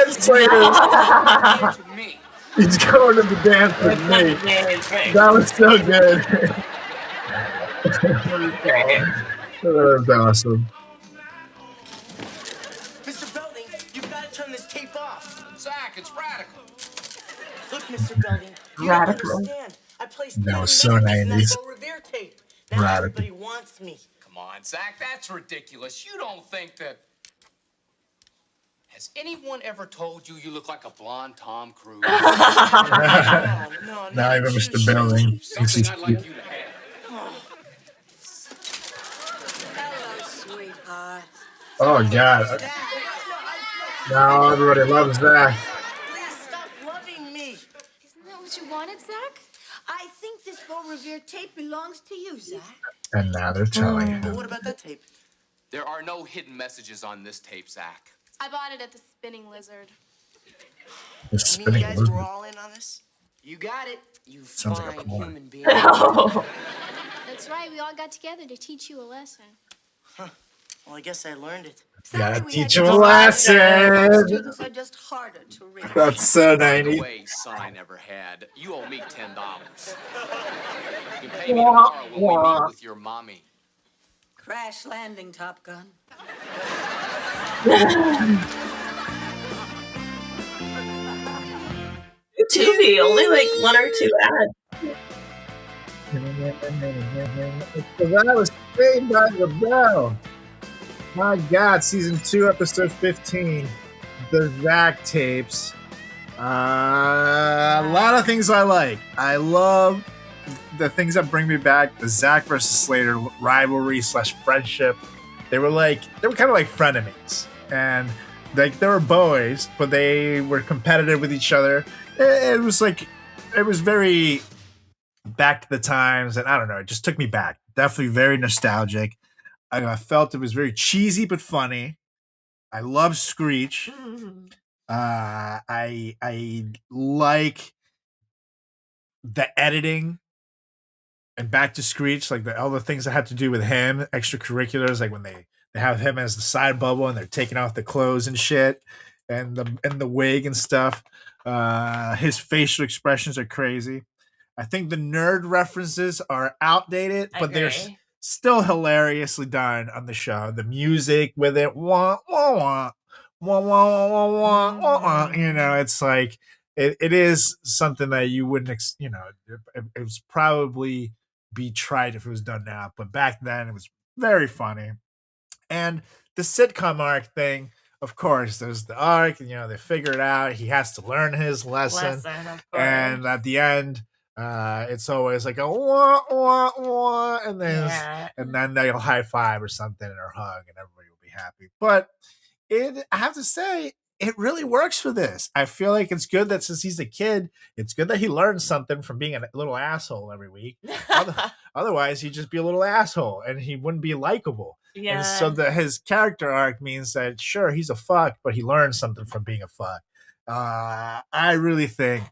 Slater, Dance with me. he's going to the dance with me. That was so good. That was awesome. Mr. Belding, you've got to turn this tape off. Zach, it's radical. Look, Mr. Belding, you Radical. don't understand. I placed That was hidden so messages in 90s. that Bo Revere tape. Now Radical. everybody wants me. Come on, Zach, that's ridiculous. You don't think that... Has anyone ever told you you look like a blonde Tom Cruise? No, Now even Mr. Belding thinks Something he's I'd cute. like you to have. Hello, sweetheart. Oh god. Now everybody loves that. Please stop loving me. Isn't that what you wanted, Zach? I think this Bo Revere tape belongs to you, Zach. And now they're telling But him. what about that tape? There are no hidden messages on this tape, Zach. I bought it at the Spinning Lizard. The You mean spinning you guys lizard. were all in on this? You got it. You Sounds like a fine porn. human being. That's right, we all got together to teach you a lesson. Well, I guess I learned it. Gotta we teach had him a to lesson. Students are just harder to reach. That's so By the 90s. way, son I never had, you owe me $10. You can pay me tomorrow when we meet with your mommy. Crash landing, Top Gun. Tubi, only like 1 or 2 ads. Because I was Saved by the Bell. My God, season 2, episode 15, the Zach tapes. A lot of things I like. I love the things that bring me back. The Zach versus Slater rivalry / friendship. They were kind of like frenemies, and like they were boys, but they were competitive with each other. It was very back to the times, and I don't know, it just took me back. Definitely very nostalgic. I felt it was very cheesy but funny. I love Screech. I like the editing and back to Screech, like all the things that had to do with him, extracurriculars, like when they have him as the side bubble and they're taking off the clothes and shit, and the wig and stuff. His facial expressions are crazy. I think the nerd references are outdated, but they're still hilariously done on the show. The music with it, wah wah wah, wah wah wah wah wah wah. You know, it's like it is something that you wouldn't, it was probably be tried if it was done now, but back then it was very funny. And the sitcom arc thing, of course, there's the arc, and they figure it out. He has to learn his lesson, and at the end, it's always like a wah wah wah, and then they'll high five or something or hug, and everybody will be happy. But I have to say, it really works for this. I feel like it's good that since he's a kid, it's good that he learns something from being a little asshole every week. Otherwise, he'd just be a little asshole and he wouldn't be likable. Yeah. And so his character arc means that, sure, he's a fuck, but he learns something from being a fuck. I really think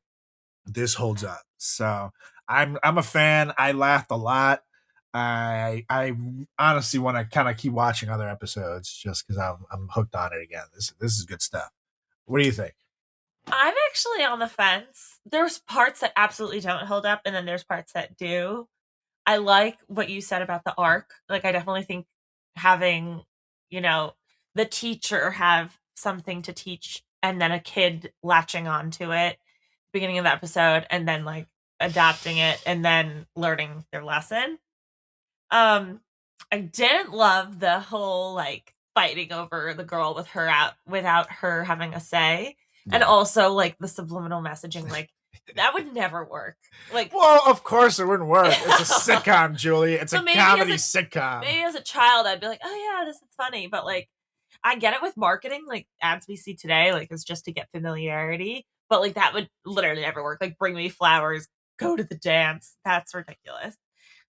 this holds up. So I'm a fan. I laughed a lot. I honestly want to kind of keep watching other episodes just because I'm hooked on it again. This is good stuff. What do you think? I'm actually on the fence. There's parts that absolutely don't hold up, and then there's parts that do. I like what you said about the arc. Like, I definitely think having, the teacher have something to teach and then a kid latching onto it beginning of the episode and then like adapting it and then learning their lesson. I didn't love the whole like fighting over the girl with her out without her having a say. Yeah. And also like the subliminal messaging, like that would never work. Like, well, of course it wouldn't work. It's a sitcom, Julie. It's a comedy sitcom. Maybe as a child, I'd be like, oh yeah, this is funny. But like, I get it with marketing, like ads we see today, like it's just to get familiarity. But like that would literally never work. Like, bring me flowers, go to the dance. That's ridiculous.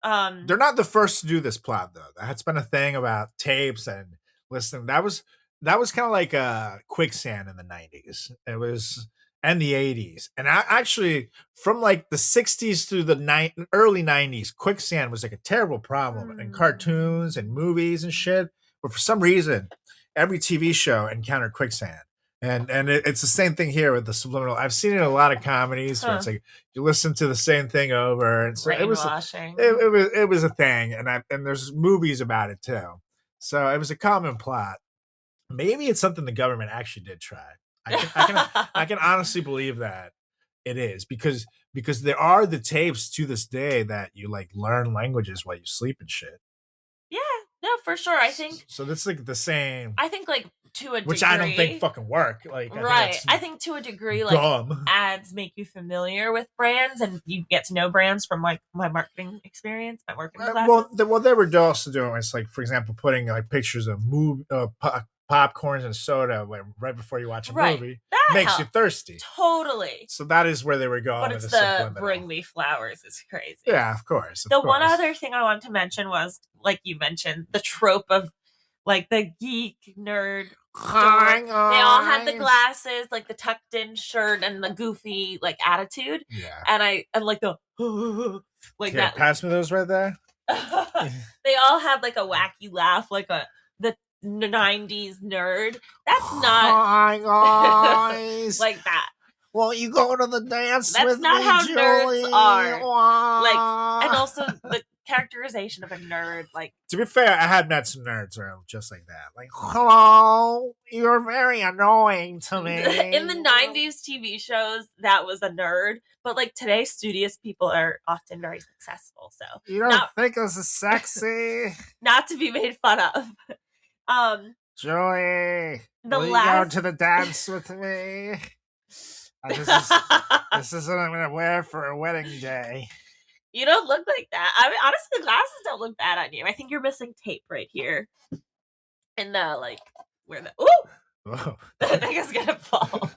They're not the first to do this plot though. That's been a thing about tapes and listening. That was kind of like a quicksand in the 90s. It was, and the 80s. And actually from like the 60s through the early 90s, quicksand was like a terrible problem in cartoons and movies and shit. But for some reason, every TV show encountered quicksand. And it's the same thing here with the subliminal. I've seen it in a lot of comedies where it's like you listen to the same thing over, and so it was a thing. And there's movies about it too. So it was a common plot. Maybe it's something the government actually did try. I can honestly believe that it is because there are the tapes to this day that you like learn languages while you sleep and shit. Yeah, no, for sure. I think so. That's like the same. I think like to a degree, which I don't think fucking work. Like, I think to a degree, like ads make you familiar with brands, and you get to know brands from like my marketing experience, my marketing classes. Well, they were also doing is like, for example, putting like pictures of popcorns and soda right before you watch a movie. That makes you thirsty. Totally. So that is where they were going. But it's the bring me flowers is crazy. Yeah, of course. One other thing I wanted to mention was, like you mentioned, the trope of like the geek nerd. They all had the glasses, like the tucked in shirt and the goofy like attitude. Yeah. And like the like that. Pass me those right there. They all had like a wacky laugh, like the 90s nerd. That's not Hi guys. like that. Well, you go to the dance That's with not me, how Julie. nerds are. Wah. Like, and also the characterization of a nerd, like, To be fair, I had met some nerds around just like that. Like, hello, you're very annoying to me. in the 90s TV shows, that was a nerd. But like today, studious people are often very successful. So You don't think this is sexy? not to be made fun of. Joey, The will you go last- to the dance with me? This is what I'm going to wear for a wedding day. You don't look like that. I mean, honestly, the glasses don't look bad on you. I think you're missing tape right here. In the, like, where the... Ooh! Whoa. That thing is gonna fall.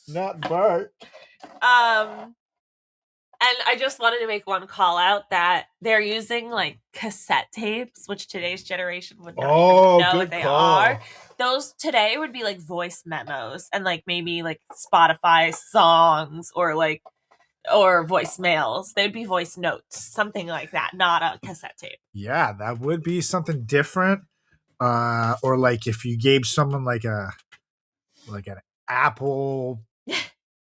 Not Bart. And I just wanted to make one call out that they're using, like, cassette tapes, which today's generation would not even know what they are. Those today would be, like, voice memos and, like, maybe, like, Spotify songs or, like, or voicemails. They'd be voice notes, something like that, not a cassette tape. Yeah, that would be something different. Or like if you gave someone like an Apple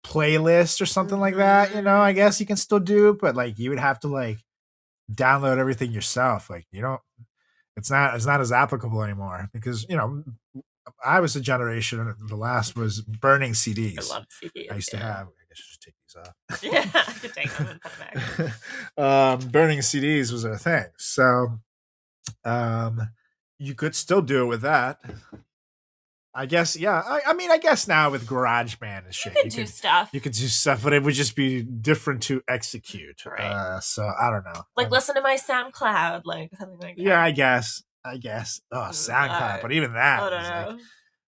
playlist or something like that, you know, I guess you can still do it, but like you would have to like download everything yourself. Like you don't, it's not as applicable anymore because, you know, I was a generation, the last was burning CDs. I love CDs. I used to have, I guess I should take these off. Yeah, I could take them and put them back. Burning CDs was a thing. So, you could still do it with that. I guess, yeah. I mean, I guess now with GarageBand and shit, you could do stuff. You could do stuff, but it would just be different to execute. Right. So I don't know. Like listen to my SoundCloud, like something like that. Yeah, I guess. Oh, SoundCloud, but even that. I don't know. Like,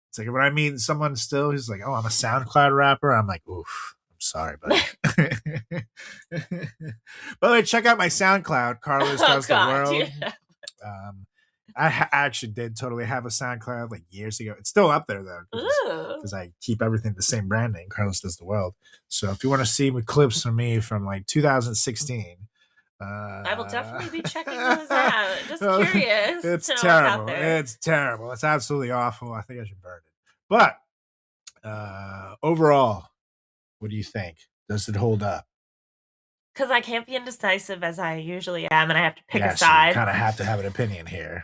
it's like when I meet someone still who's like, "Oh, I'm a SoundCloud rapper," I'm like, "Oof, I'm sorry, buddy." By the way, check out my SoundCloud. Carlos Does the World. Yeah. I actually did totally have a SoundCloud like years ago. It's still up there though, because I keep everything the same brand name. Carlos Does the World. So if you want to see clips from me from like 2016, I will definitely be checking those out. Just curious. It's to know terrible. what's out there. It's terrible. It's absolutely awful. I think I should burn it. But overall, what do you think? Does it hold up? Because I can't be indecisive as I usually am, and I have to pick a So side. you kind of have to have an opinion here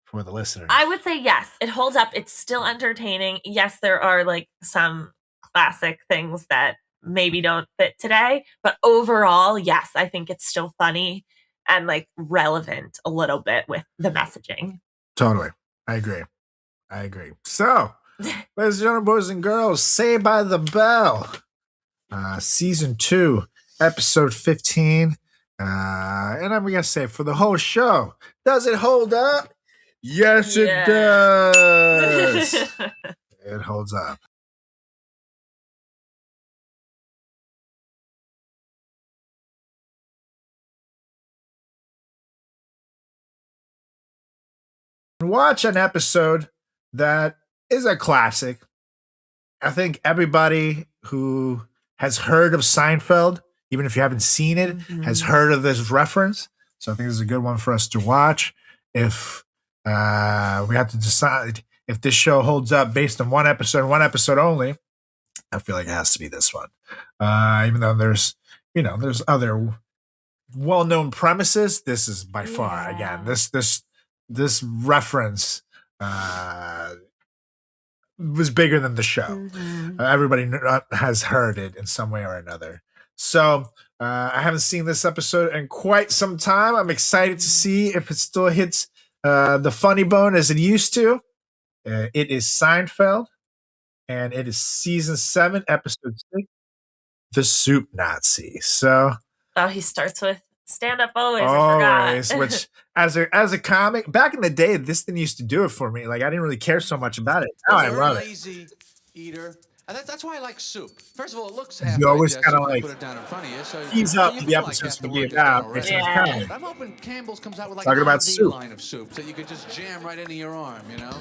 for the listeners. I would say yes, it holds up. It's still entertaining. Yes, there are like some classic things that maybe don't fit today, but overall, yes, I think it's still funny and like relevant a little bit with the messaging. Totally. I agree. So, ladies and gentlemen, boys and girls, Saved by the Bell. Season 2, episode 15. And I'm going to say for the whole show, does it hold up? Yes, it does. It holds up. Watch an episode that is a classic. I think everybody who has heard of Seinfeld, even if you haven't seen it, has heard of this reference. So I think this is a good one for us to watch. If we have to decide if this show holds up based on one episode only, I feel like it has to be this one. Even though there's other well-known premises, this is by far, again, this reference was bigger than the show. Everybody has heard it in some way or another. So I haven't seen this episode in quite some time. I'm excited to see if it still hits the funny bone as it used to. It is Seinfeld, and it is season 7, episode 6, The Soup Nazi. So, he starts with stand up always. I forgot. Which as a comic back in the day, this didn't used to do it for me. Like I didn't really care so much about it. Now I love it. Lazy eater. That's why I like soup. First of all, it looks You always kind of put like it down in front of you, so tease up the episodes to be about. Yeah. I'm hoping Campbell's comes out with like Talking an about RV soup. line of soups that you could just jam right into your arm, you know?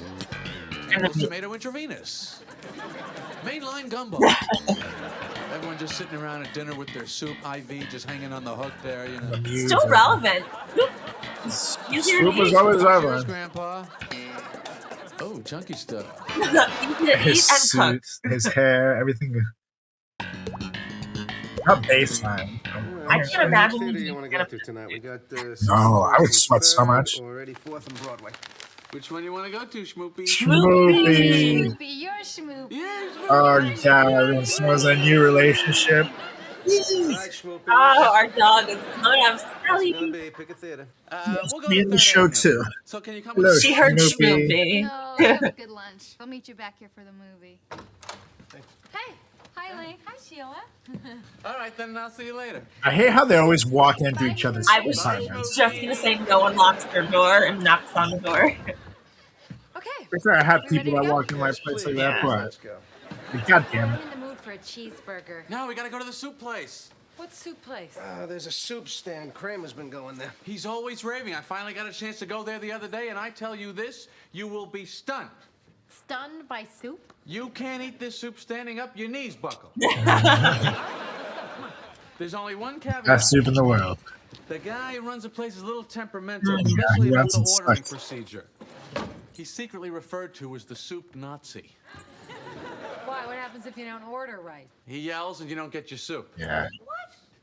Campbell's tomato intravenous. Mainline gumbo. Everyone just sitting around at dinner with their soup IV just hanging on the hook there, you know. Still relevant. Soup is always relevant. Grandpa. Oh, chunky stuff. Easy to His eat and suit, his hair, everything. Not baseline. I can't imagine Theater you you want to go to tonight? We got No, I would sweat so much. Already 4th and Broadway. Which one you want to go to, Schmoopy? Schmoopy. Schmoopy, you're Schmoopy. Yeah, Oh God, everyone smells a new relationship. Oh, our dog is coming up. Sally. Pick a theater. We'll go Be to in the Third show Avenue. too. So can you come Hello, with She heard Schmoopy. Schmoopy. No, you have a good lunch. I'll meet you back here for the movie. Hey. Hi, Elaine. Hi, Sheila. All right, then I'll see you later. I hate how they always walk into each other's I was apartments. just gonna say no one locks their door and knocks on the door. Okay. Prefer I have We people ready that to walk in my place like that, Let's but go. God damn I'm it. in the mood for a cheeseburger. No, we gotta go to the soup place. What soup place? There's a soup stand. Kramer's been going there. He's always raving. I finally got a chance to go there the other day, and I tell you this, you will be stunned. Stunned by soup? You can't eat this soup standing up, your knees buckle. There's only one caveat. Best soup in the world. The guy who runs the place is a little temperamental, Yeah, especially he about runs the and ordering sucks. procedure. He's secretly referred to as the soup Nazi. Why? What happens if you don't order right? He yells and you don't get your soup. Yeah.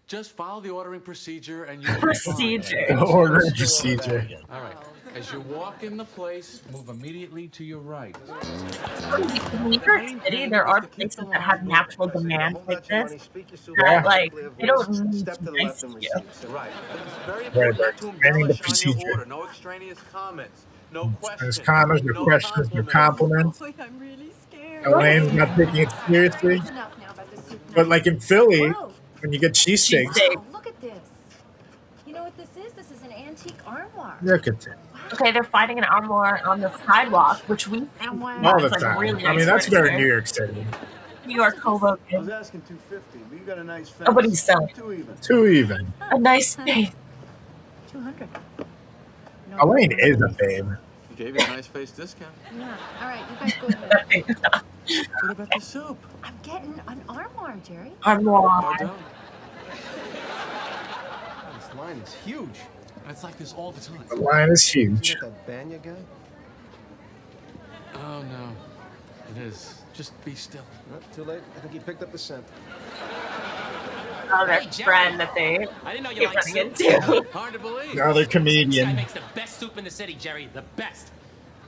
Just follow the ordering procedure and you'll be Procedure. fine. Ordering procedure. All right. As you walk in the place, move immediately to your right. In New York City, there are places that have natural demand like this. That, like, they don't need to be nice to you. Right. It's very Right, important right. to Expanding the embellish on procedure. your order. No extraneous comments. No questions. There's comments, your no questions, your compliments. I'm really scared. Elaine's not taking it seriously. Enough now about the soup. But like in Philly, when you get cheesesteaks, Oh, look at this. You know what this is? This is an antique armoire. look at it. Okay, they're fighting an armoire on the sidewalk, which we think All the is, like, time. really I mean, nice that's very furniture. New York City. New York Hoboken. I was asking 250, but you got a nice fence. Oh, but he's selling. Too even. Too even. A nice space. 200. Elaine is a babe. He gave you a nice face discount. Yeah. All right, you guys go ahead. What about the soup? I'm getting an armoire, Jerry. Armoire. Pardon? This line is huge. It's like this all the time. The line is huge. You got that Banya guy? Oh, no. It is. Just be still. Too late. I think he picked up the scent. Oh, their friend that they I didn't know you keep liked running soup. into. Hard to believe. The other This guy comedian. makes the best soup in the city, Jerry. The best.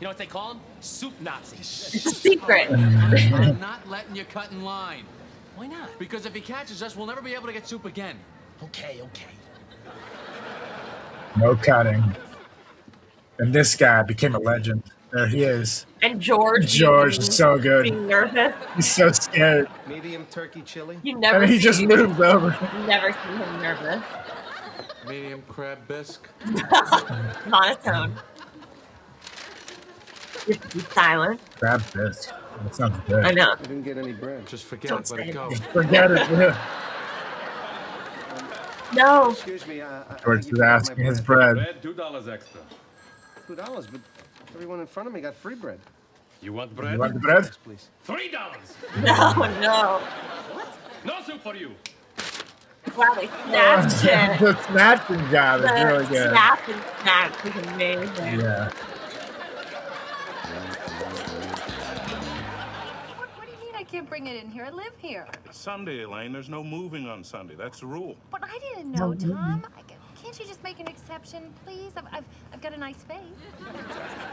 You know what they call him? Soup Nazi. It's a secret. I'm not letting you cut in line. Why not? Because if he catches us, we'll never be able to get soup again. Okay. No cutting. And this guy became a legend. There he is. And George. George is so good. Being nervous. He's so scared. Medium turkey chili. You never And he just see- moved over. Never see him nervous. Medium crab bisque. Monotone. You have to be silent. Grab this. That sounds good. I know. We didn't get any bread. Just forget Don't it, let say it go. Forget it. Yeah. No. Excuse me. George is asking his bread. $2 extra. $2, but everyone in front of me got free bread. You want You bread? want the bread? Yes, please. $3. No. No soup for you. Wow, they snatched it. The snatching job is really The good. snap and snatch is amazing. Yeah. What do you mean I can't bring it in here? I live here. Sunday, Elaine. There's no moving on Sunday. That's the rule. But I didn't know, Tom. Can't you just make an exception, please? I've got a nice face.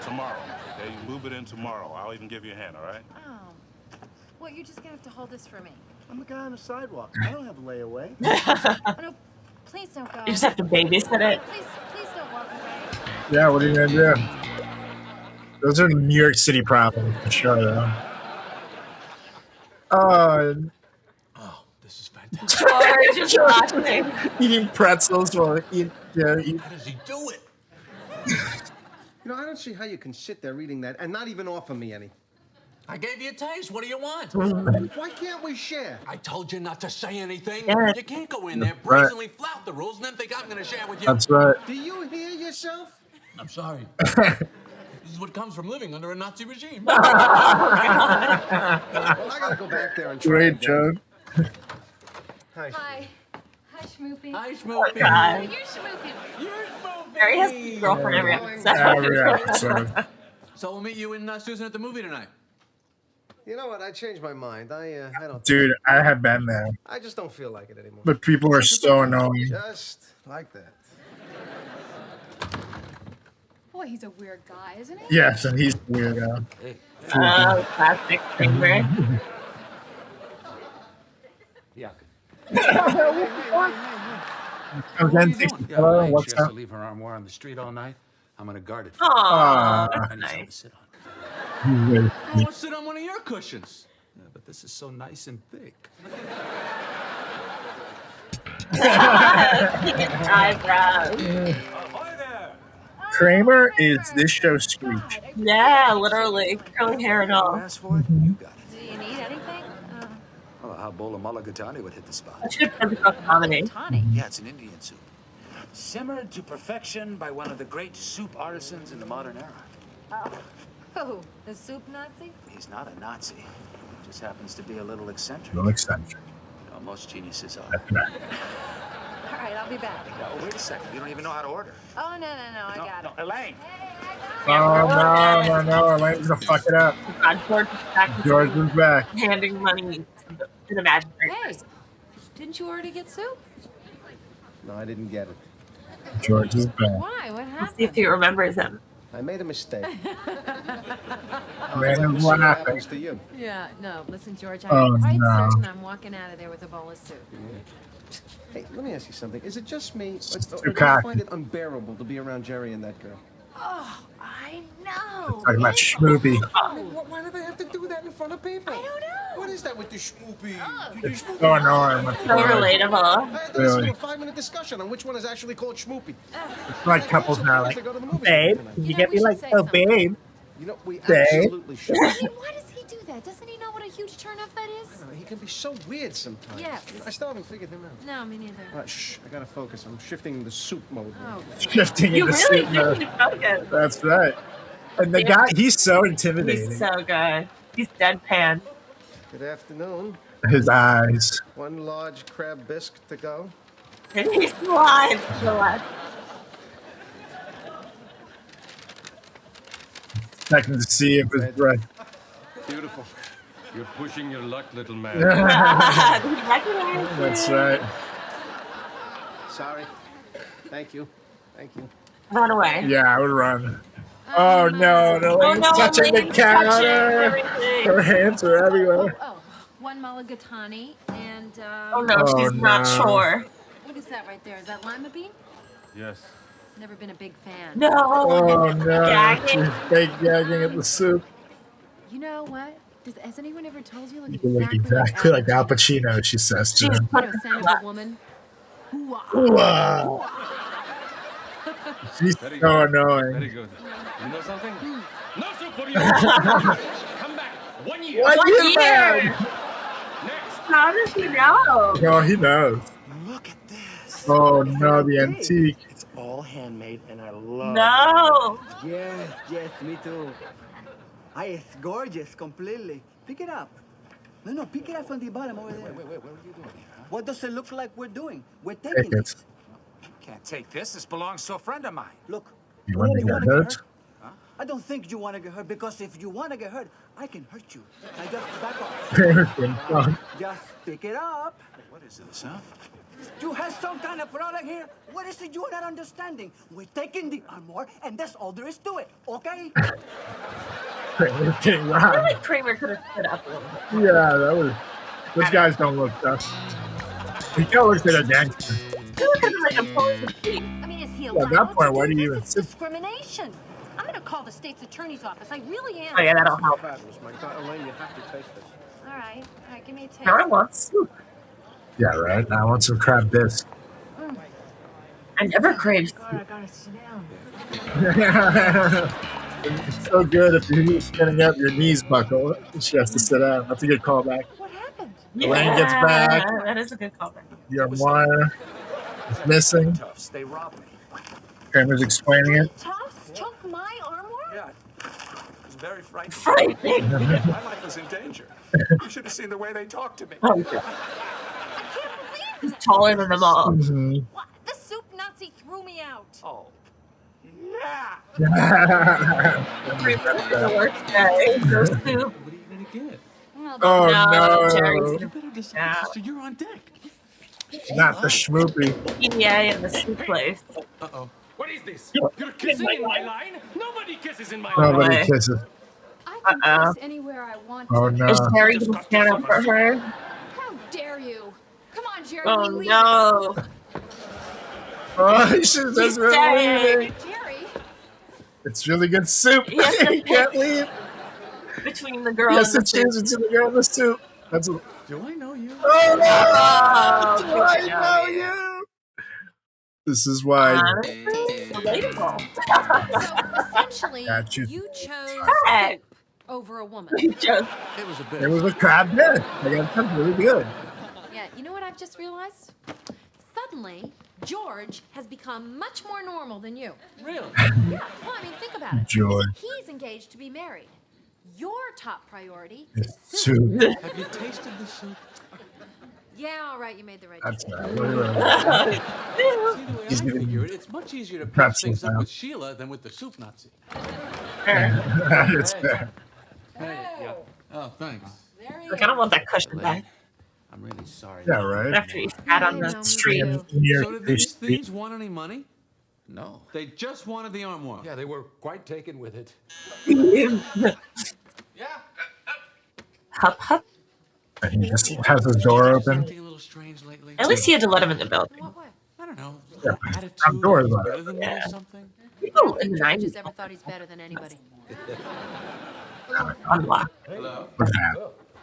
Tomorrow. Okay, you move it in tomorrow. I'll even give you a hand, all right? Oh. Well, you're just gonna have to hold this for me. I'm a guy on the sidewalk. I don't have a layaway. Oh, no, please don't go. You just have to babysit it. Please don't walk away. Yeah, what are you gonna do? Those are New York City problems for sure, though. Oh, this is fantastic. George is watching. Eating pretzels while eating. How does he do it? You know, I don't see how you can sit there reading that and not even offer me any. I gave you a taste. What do you want? Why can't we share? I told you not to say anything. Yeah. You can't go in there, Right. brazenly flout the rules, and then think I'm going to share with you. That's right. Do you hear yourself? I'm sorry. This is what comes from living under a Nazi regime. Well, I gotta go back there and try Great again. joke. Hi. Hi. Hi, Schmoopy. Hi, Schmoopy. God. You're Schmoopy. You're Schmoopy. Barry has a girlfriend every episode. Every episode. So we'll meet you and Susan at the movie tonight. You know what? I changed my mind. I don't. Dude, I have been there. I just don't feel like it anymore. But people are so annoying. Just like that. Boy, he's a weird guy, isn't he? Yes, and he's weird. Oh, classic Kramer. Yeah. Again, takes the pillow. She What's has up? to leave her armoire on the street all night. I'm gonna guard it. Aww, I that's need something to nice. sit on. I want to sit on one of your cushions. Yeah, but this is so nice and thick. Eyebrows. Kramer is this show's Screech. Yeah, literally. Curly hair and all. Ask for it, you got it. Do you need anything? Well, how bowl of mulligatawny would hit the spot. I should have put comedy. Yeah, it's an Indian soup. Simmered to perfection by one of the great soup artisans in the modern era. Who? The soup Nazi? He's not a Nazi. He just happens to be a little eccentric. No eccentric. You know, most geniuses are. All right, I'll be back. Oh, wait a second. You don't even know how to order. Oh, no, I got it. Elaine. Oh, no. Elaine's gonna fuck it up. God, George is back. George is back. Handing money to the imaginary Hey, person. didn't you already get soup? No, I didn't get it. George is back. Why? What Let's see if he happened? remembers him. I made a mistake. Man, what happened? to you? Yeah, no, listen, George, Oh, I'm quite no. certain I'm walking out of there with a bowl of soup. Hey, let me ask you something. Is it just me, or Too do you cocky. find it unbearable to be around Jerry and that girl? Oh, I know. Talking about Schmoopy. Why do they have to do that in front of people? I don't know. What is that with the schmoopy? It's so annoying. So relatable. This is Really. a 5-minute discussion on which one is actually called schmoopy. It's like couples now, like, babe, can you get me like, say oh, something. babe. You know, we Babe. absolutely should. Why does he do that? Doesn't he know what a huge turnoff that is? He can be so weird sometimes. Yes. You know, I still haven't figured him out. No, me neither. All right, shh, I gotta focus. I'm shifting the soup mode. Oh, Shifting You into really soup do mode. need to focus. That's right. And the guy, he's so intimidating. He's so good. He's deadpan. Good afternoon. His eyes. One large crab bisque to go. And he's live to the left. Checking to see if his breath. Beautiful. You're pushing your luck, little man. He recognized That's it. right. Sorry. Thank you. Thank you. Run away. Yeah, I would run. Oh no, Elaine's touching the Elaine's counter. touching everything. Her hands are everywhere. Oh, one mulligatawny and, Oh no, she's not no. sure. what is that right there? Is that lima bean? Yes. Never been a big fan. No. Oh no, Gagging. she's fake gagging at the soup. You know what? Has anyone ever told you, You look exactly like Al Pacino, she says to him. You know, sound of a woman? Wow. She's Very so good. annoying. Very good. You know something? No soup for you. Come back. 1 year. What What year, year? man? Next. How does he know? No, he knows. Look at this. Oh no, the antique. It's all handmade, and I love No. Yes, yes, me too. It's gorgeous, completely. Pick it up. No, pick it up from the bottom over there. Wait, what are you doing here, huh? What does it look like we're doing? We're Take taking it. it. Can't take this. This belongs to a friend of mine. Look. You want to get wanna hurt? I don't think you want to get hurt, because if you want to get hurt, I can hurt you. Now just back off. Just pick it up. What is this, huh? You have some kind of product here. What is it you're not understanding? We're taking the armor, and that's all there is to it, okay? Kramer's getting I feel robbed. like Kramer could have stood up a little bit. Yeah, that was. Those guys don't look tough. He don't look like a gangster. He looked like a pulling the seat. I mean, is he At allowed that point, to why do do you this? even It's sit? discrimination. I'm going to call the state's attorney's office. I really am. Oh yeah, that'll help. Fabulous, my God. Elaine, you have to taste this. All right, give me a taste. Now I want soup. Yeah, right. Now I want some crab bisque. I never crave soup. God, I got to sit down. It's so good if you're standing up, your knees buckle. She has to sit down. That's a good callback. What happened? Elaine gets back. That is a good callback. Your wire is missing. Toughs. They robbed me. Kramer's explaining it. Tough? Choke my armor? Yeah. It was very frightening. Frightening. My life was in danger. You should have seen the way they talked to me. Oh, God. He's taller than them all. Mhm. What? The soup Nazi threw me out. Oh. The worst day. No soup. What are you gonna get? Oh No, Jerry's no! You better decide, sister. You're on deck. Not the schmoopy. PDA in the soup place. Uh-oh. What is this? You're kissing in my line? Nobody kisses in my Nobody line. kisses. I can kiss anywhere I want to. Oh no! Is Jerry gonna stand up for her? How dare you? Come on, Jerry. Oh we leave. no! Oh, he should have been leaving. Jerry. It's really good soup. Yes, You can't leave. Between the girl Yes, and it the changes to the girl in the soup. That's what. Do I know you? Oh no! Oh, Do I good know job. you? This is why. Relatable. So essentially, Got you. you chose Hey. soup over a woman. It was a bit. It was a crab dish. I got something really good. Yeah, you know what I've just realized? Suddenly, George has become much more normal than you. Really? Yeah, well, I mean, think about it. George. He's engaged to be married. Your top priority It's is soup. soup. Have you tasted the soup? Yeah, all right, you made the right That's decision. right. See, the way I figure it, it's much easier to patch Perhaps things up now. with Sheila than with the soup Nazi. It's fair. Hey. Oh, thanks. Like, I don't want that cushion back I'm really sorry. Yeah, right. after you sat on the street. So did these thieves want any money? No. They just wanted the armoire. Yeah, they were quite taken with it. Hup hup. And he just has his door open. Acting a little strange lately. At least he had to let him in the building. I don't know. Yeah, Attitude front door is is on. better than me or something. People in the George 90s has ever thought he's better than anybody. unlock Hello.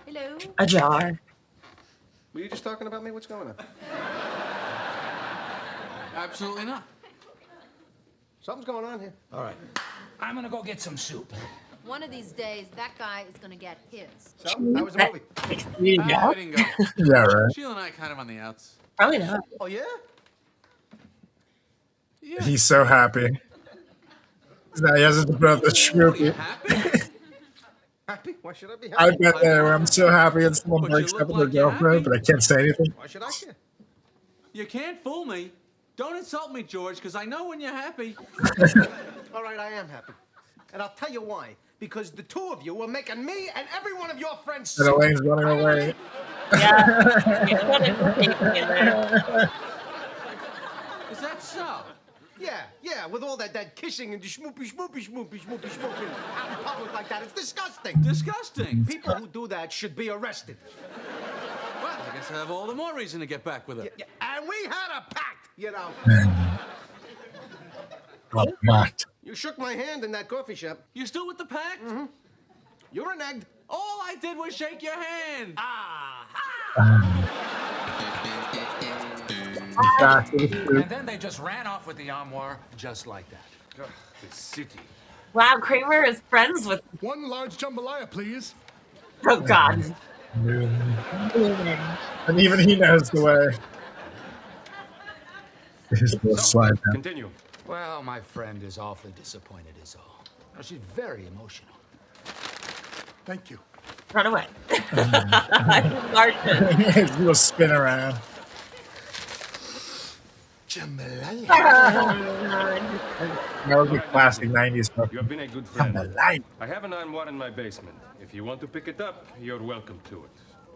Hello. a jar. Were you just talking about me? What's going on? Absolutely not. Something's going on here. All right. I'm gonna go get some soup. One of these days, that guy is going to get his. So, how was the movie? You I know? didn't go. Yeah, right. Sheila and I kind of on the outs. Probably not. Oh, yeah? Yeah. He's so happy. Now he has to put up the schmoopy. Happy? Happy? Why should I be I happy? bet there. I'm so happy and someone But you breaks look up with their like you're girlfriend, happy. but I can't say anything. Why should I care? You can't fool me. Don't insult me, George, because I know when you're happy. All right, I am happy. And I'll tell you why. Because the two of you are making me and every one of your friends And sick. Elaine's running away. Yeah. You put it in there. Is that so? Yeah, with all that kissing and the schmoopy out in public like that. It's disgusting. Disgusting. People who do that should be arrested. Well, I guess I have all the more reason to get back with her. Yeah, and we had a pact, you know. Got mocked. You shook my hand in that coffee shop. You still with the pact? Mm-hmm. You reneged. All I did was shake your hand. Back to the soup. And then they just ran off with the armoire just like that. Ugh, the city. Wow, Kramer is friends with. One large jambalaya, please. Oh God. And even he knows the way. His little slide down. Continue. Well, my friend is awfully disappointed is all. Now, she's very emotional. Thank you. Run away. Martin. His little spin around. Jambalaya. That was a classic 90s stuff. You have been a good friend. Jambalaya. I have an armoire in my basement. If you want to pick it up, you're welcome to it.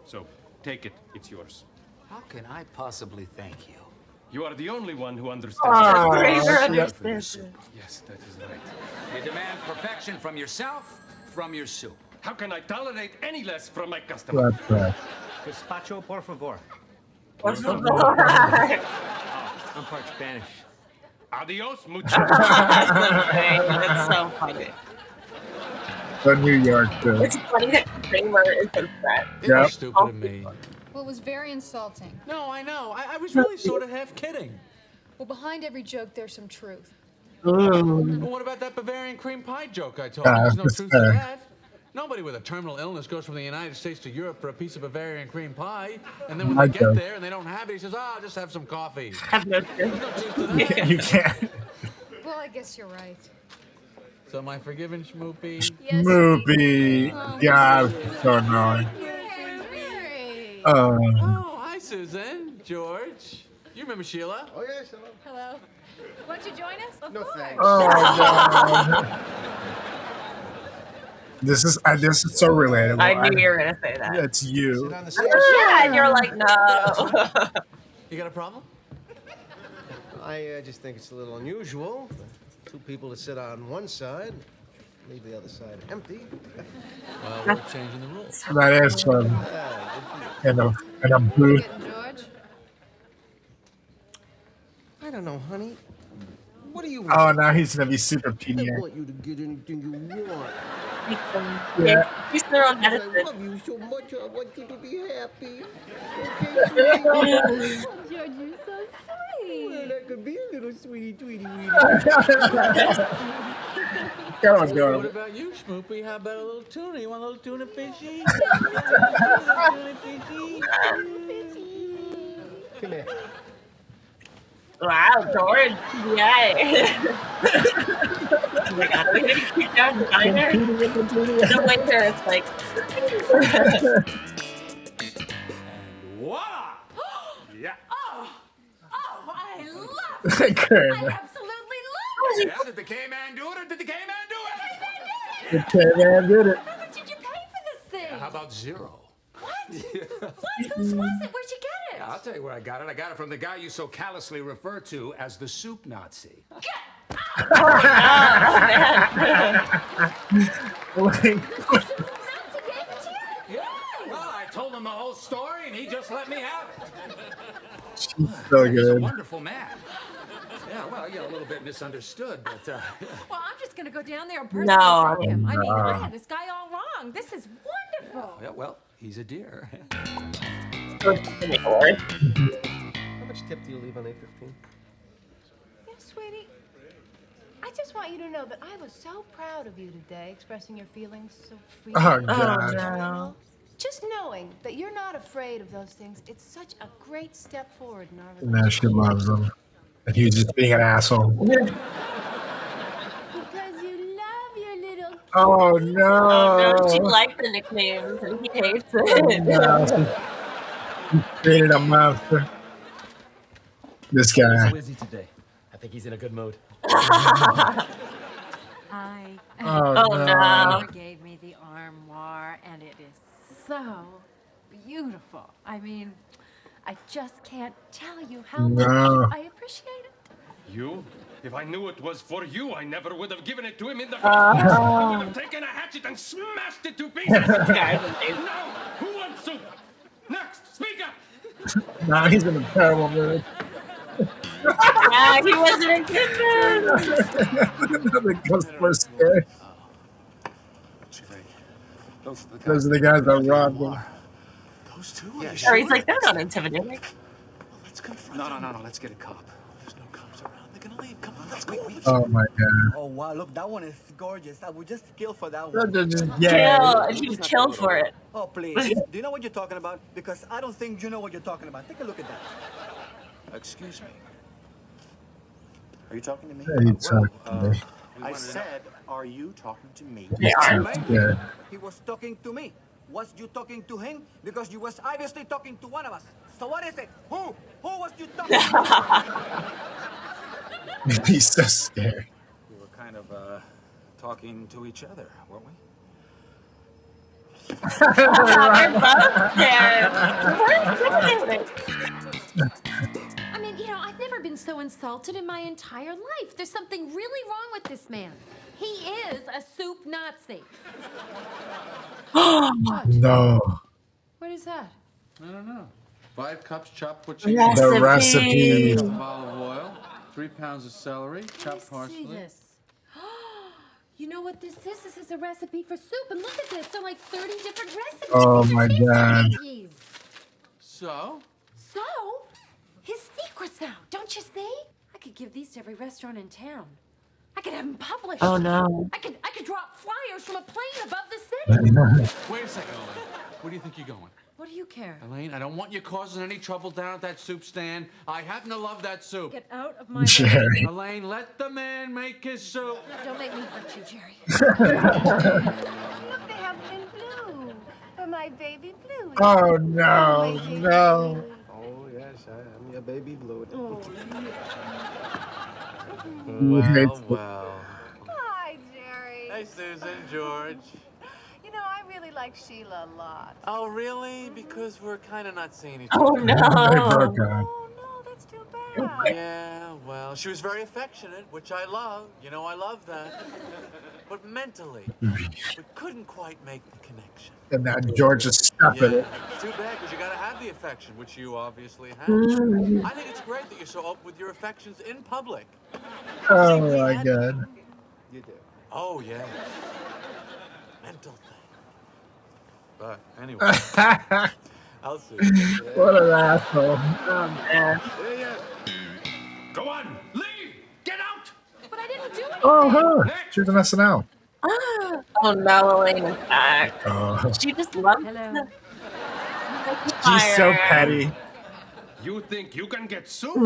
So, take it. It's yours. How can I possibly thank you? You are the only one who understands. Oh, Kramer she understands. Yes, that is right. You demand perfection from yourself, from your soup. How can I tolerate any less from my customer? That's right. Gazpacho, por favor. What's the I'm part Spanish. Adios, mucho. It's so funny. The New York too. It's funny that Kramer is upset. It Yep. was stupid of me. Well, it was very insulting. No, I know. I was really sort of half kidding. Well, behind every joke, there's some truth. Well, what about that Bavarian cream pie joke I told you? There's no that's truth to fair. that. Nobody with a terminal illness goes from the United States to Europe for a piece of Bavarian cream pie, and then when they get there and they don't have it, he says, I'll just have some coffee. Have no There's no truth to that. You can't. Well, I guess you're right. So am I forgiven, Schmoopy? Yes. Movie. God, so annoying. Very. Oh. Oh, hi, Susan. George. You remember Sheila? Oh, yes, hello. Hello. Won't you join us? Of No, course. thanks. Oh God. This is so relatable. I knew you were gonna say that. It's you. Sit on the same Yeah, and you're like, no. You got a problem? I just think it's a little unusual for two people to sit on one side, leave the other side empty. Well, we're changing the rules. That is fun. And a booth. George? I don't know, honey. What do you want? Oh, now he's gonna be super I PDA. want you to get anything you want. Yeah. He's their own I medicine. love you so much. I want you to be happy. George, you're so sweet. Well, I could be a little sweetie, tweety, weedy. Come on, What go. about you, Schmoopy? How about a little tuna? You want a little tuna fishy? Come here. Wow, George. Yay. Oh my God, we're gonna keep down the diner. The waiter is like. Voila! Yeah. Oh, I love Okay. I absolutely love it. Yeah, did the K-Man do it or did the K-Man do it? The K-Man did it. How much did you pay for this thing? How about zero? What? What? Whose was it? Where'd you get it? Yeah, I'll tell you where I got it. I got it from the guy you so callously refer to as the soup Nazi. Yeah. Well, I told him the whole story and he just let me have it. So He's a good. wonderful man. Yeah, well, a little bit misunderstood, but Well, I'm just gonna go down there and personally No. thank him. I mean, I No. had this guy all wrong. This is wonderful. yeah, well, he's a dear. How much tip do you leave on 815? Yeah, sweetie. I just want you to know that I was so proud of you today, expressing your feelings so freely. Oh, God. no. Just knowing that you're not afraid of those things, it's such a great step forward in our Now relationship. she loves him. And he was just being an asshole. Because you love your little Oh, no. Oh no, she liked the nicknames and he hates it. No, he created a monster. This guy. How is he today? I think he's in a good mood. I Oh, Oh, no. He gave me the armoire, and it is so beautiful. I mean, I just can't tell you how No. much I appreciate it. You? If I knew it was for you, I never would have given it to him in the first place. I would have taken a hatchet and smashed it to pieces. Now, who wants soup? Next, speak up. Now he's in a terrible mood. Yeah, he wasn't in good mood. The customer scared. Those are the guys that robbed him. Those two? Yeah, Or he's like, they're not intimidating. No, let's get a cop. There's no cops around. They're gonna leave. Come on, let's go. Oh, my God. Oh, wow, look, that one is gorgeous. I would just kill for that one. Yeah. Kill. He killed for it. Oh, please. Do you know what you're talking about? Because I don't think you know what you're talking about. Take a look at that. Excuse me. Are you talking to me? Yeah, he's talking to me. I said, are you talking to me? He's too scared. He was talking to me. Was you talking to him? Because you was obviously talking to one of us. So what is it? Who? Who was you talking to? He's so scared. We were kind of talking to each other, weren't we? They're both scared. We're intimidating. I mean, I've never been so insulted in my entire life. There's something really wrong with this man. He is a soup Nazi. No. What is that? I don't know. 5 cups chopped with Recipe. chicken. The recipe. 1 cup of olive oil. 3 pounds of celery. Chopped See parsley. this. You know what this is? This is a recipe for soup. And look at this. There are like 30 different recipes. Oh, These are my his God. recipes. So? So, his secret's out. Don't you see? I could give these to every restaurant in town. I could have them published. Oh, no. I could drop flyers from a plane above the city. Wait a second, Elaine. Where do you think you're going? What do you care? Elaine, I don't want you causing any trouble down at that soup stand. I happen to love that soup. Get out of my Jerry. Elaine, let the man make his soup. Don't make me hurt you, Jerry. Look, they have it in blue. For my baby blue. Oh, no. No. Oh, yeah. I'm your baby blue. Well. Hi, Jerry. Hey, Susan, George. You know, I really like Sheila a lot. Oh, really? Because we're kind of not seeing each Oh, other. They broke no. up. No, that's too bad. Yeah, well, she was very affectionate, which I love. You know, I love that. But mentally, we couldn't quite make the connection. And now George is stuck with Yeah, it. it's too bad because you got to have the affection, which you obviously have. Mm. I think it's great that you're so open with your affections in public. Oh my god. You do. Oh, yeah. Mental thing. But anyway, I'll see. What an asshole. Oh, man. Go on, leave! Get out! But I didn't do anything. Oh, huh. She was an SNL. Oh, no, Elaine is back. Oh. She just loves Hello. She's so petty. You think you can get soup?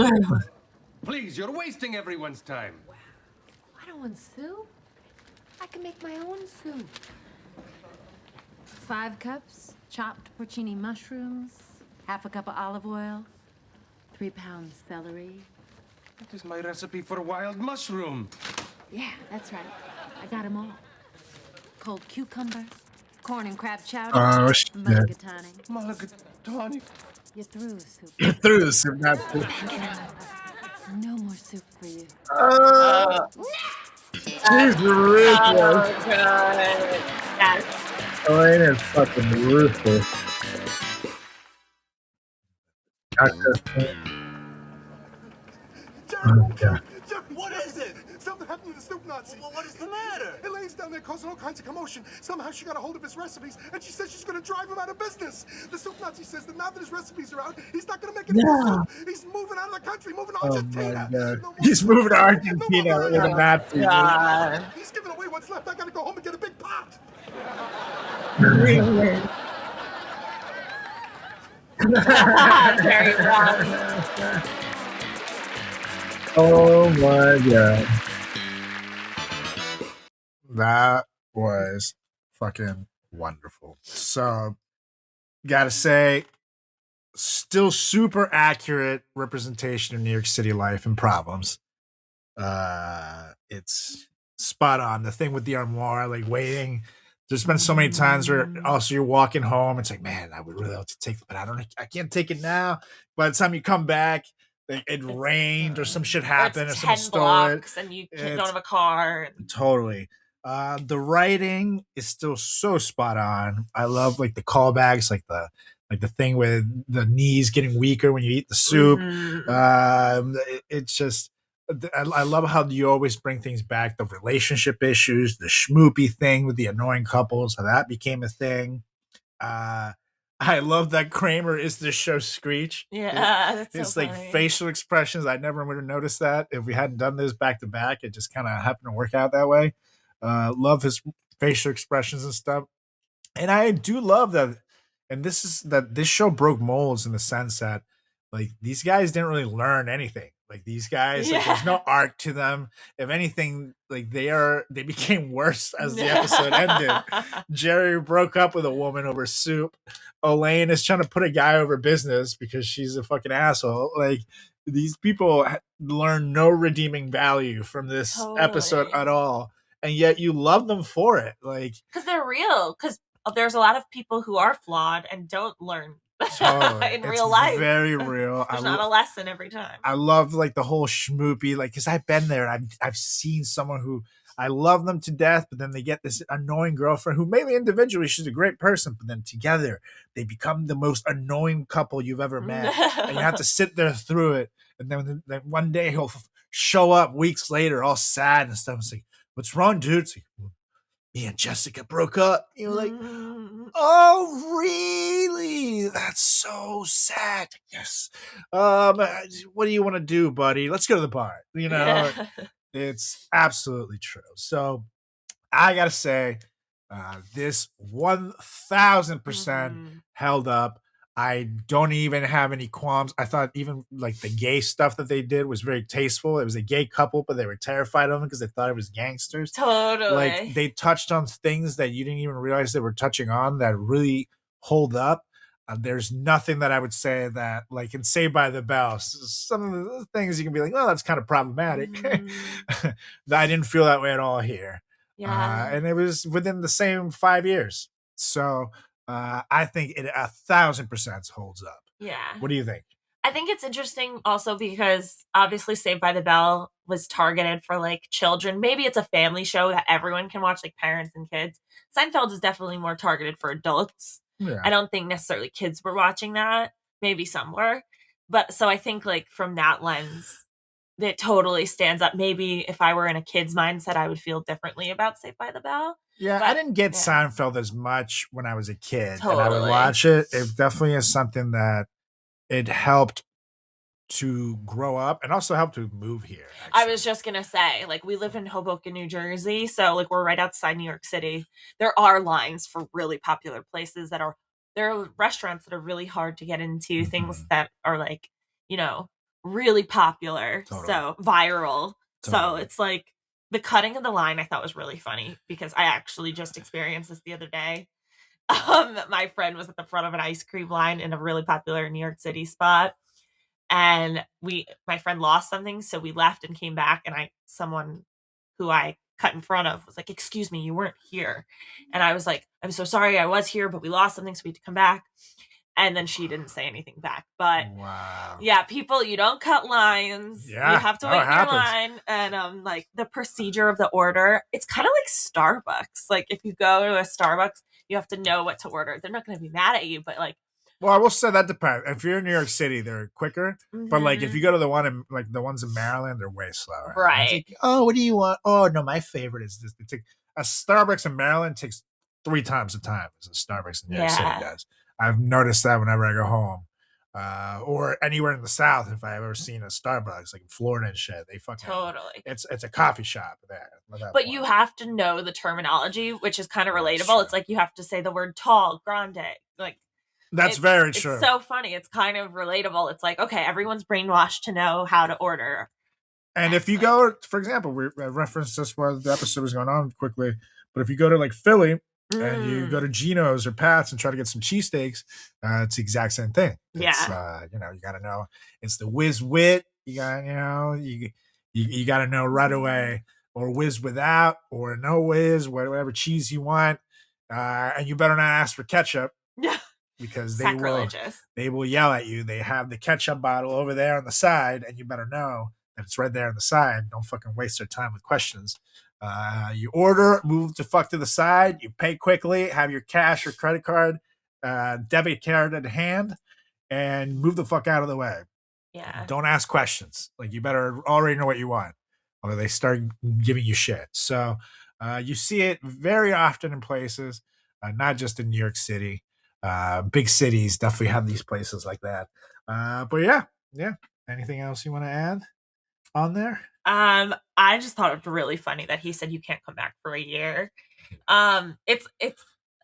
Please, you're wasting everyone's time. I don't want soup. I can make my own soup. 5 cups chopped porcini mushrooms, half a cup of olive oil, 3 pounds celery. That is my recipe for wild mushroom. Yeah, that's right. I got 'em all. Cold cucumber, corn and crab chowder, Oh, shit. mulligatawny. Mulligatawny. You're through, soup. You're through this. That's it. No more soup for you. She's ruthless. Oh, God. Yes. Elaine is fucking ruthless. Oh, God. What is it? Something happened to the soup Nazi. Well, what is the matter? Elaine's down there causing all kinds of commotion. Somehow she got a hold of his recipes, and she says she's going to drive him out of business. The soup Nazi says that now that his recipes are out, he's not going to make any more soup. He's moving out of the country, moving to Oh Argentina. my god. He's moving to Argentina with a Nazi. God. He's giving away what's left. I got to go home and get a big pot. Very wrong. Oh my god. That was fucking wonderful. So, gotta say, still super accurate representation of New York City life and problems. It's spot on. The thing with the armoire, like waiting. There's been so many times where also you're walking home. It's like, man, I would really like to take it, but I can't take it now. By the time you come back, it rained or some shit happened or It's someone 10 stole blocks it. and you don't have a car. Totally. The writing is still so spot on. I love like the callbacks, like the thing with the knees getting weaker when you eat the soup. It's just I love how you always bring things back, the relationship issues, the schmoopy thing with the annoying couples, how that became a thing. I love that Kramer is the show Screech. Yeah, that's His so like funny. facial expressions. I never would have noticed that if we hadn't done this back to back. It just kind of happened to work out that way. Love his facial expressions and stuff. And I do love that. And this show broke molds in the sense that like these guys didn't really learn anything. Like these guys, like, there's no arc to them. If anything, like they became worse as the episode ended. Jerry broke up with a woman over soup. Elaine is trying to put a guy over business because she's a fucking asshole. Like these people learn no redeeming value from this episode at all, and yet you love them for it. Like because they're real. Because there's a lot of people who are flawed and don't learn in real life. Very real. There's not a lesson every time. I love like the whole schmoopy, like because I've been there. I've seen someone who I love them to death, but then they get this annoying girlfriend who maybe individually she's a great person, but then together they become the most annoying couple you've ever met, and you have to sit there through it. And then one day he'll show up weeks later, all sad and stuff. It's like, "What's wrong, dude?" It's like, well, me and Jessica broke up. You're like, oh, really? That's so sad. Yes. What do you want to do, buddy? Let's go to the bar. You know, it's absolutely true. So I got to say, this 1000% held up. I don't even have any qualms. I thought even like the gay stuff that they did was very tasteful. It was a gay couple, but they were terrified of them because they thought it was gangsters. Totally. Like they touched on things that you didn't even realize they were touching on that really hold up. there's nothing that I would say that, like in Saved by the Bell, some of the things you can be like, well, that's kind of problematic. I didn't feel that way at all here. Yeah. And it was within the same 5 years. So I think it 1,000% holds up. Yeah. What do you think? I think it's interesting also because obviously Saved by the Bell was targeted for like children. Maybe it's a family show that everyone can watch, like parents and kids. Seinfeld is definitely more targeted for adults. Yeah. I don't think necessarily kids were watching that. Maybe some were. But so I think like from that lens, it totally stands up. Maybe if I were in a kid's mindset, I would feel differently about Saved by the Bell. Yeah, But, I didn't get yeah. Seinfeld as much when I was a kid, and I would Totally. watch it. It definitely is something that it helped to grow up and also helped to move here. I was just gonna say, like, we live in Hoboken, New Jersey, so like we're right outside New York City. There are lines for really popular places there are restaurants that are really hard to get into, things that are like, you know, really popular, Totally. so viral. So Totally. it's like the cutting of the line I thought was really funny because I actually just experienced this the other day. My friend was at the front of an ice cream line in a really popular New York City spot. And my friend lost something, so we left and came back, and someone who I cut in front of was like, "Excuse me, you weren't here." And I was like, "I'm so sorry, I was here, but we lost something, so we had to come back." And then she didn't say anything back. But wow. Yeah, people, you don't cut lines. Yeah, You have to no, wait it in your happens. line. And like the procedure of the order, it's kind of like Starbucks. Like if you go to a Starbucks, you have to know what to order. They're not going to be mad at you, but like, Well, I will say that depends. If you're in New York City, they're quicker. But like if you go to the ones in Maryland, they're way slower. And it's Right. like, oh, what do you want? Oh no, my favorite is this. A Starbucks in Maryland takes 3 times the time as a Starbucks in New York City Yeah. does. I've noticed that whenever I go home. Or anywhere in the South, if I've ever seen a Starbucks, like in Florida and shit, they fucking Totally. It's a coffee shop there. at that But point. you have to know the terminology, which is kind of relatable. It's like you have to say the word tall, grande. Like That's it's- very true. It's so funny. It's kind of relatable. It's like, okay, everyone's brainwashed to know how to order. And if you go, for example, I referenced this while the episode was going on quickly, but if you go to like Philly and you go to Geno's or Pat's and try to get some cheesesteaks, it's the exact same thing. It's, you got to know it's the whiz wit. You got, you got to know right away, or whiz without, or no whiz, whatever cheese you want. And you better not ask for ketchup. Yeah. Because Sacrilegious. they will yell at you. They have the ketchup bottle over there on the side, and you better know that it's right there on the side. Don't fucking waste their time with questions. You order, move the fuck to the side, you pay quickly, have your cash or credit card, debit card at hand, and move the fuck out of the way. Yeah. Don't ask questions. Like you better already know what you want, or they start giving you shit. So you see it very often in places, not just in New York City. Big cities definitely have these places like that. But yeah. Anything else you want to add on there? I just thought it was really funny that he said you can't come back for a year. It's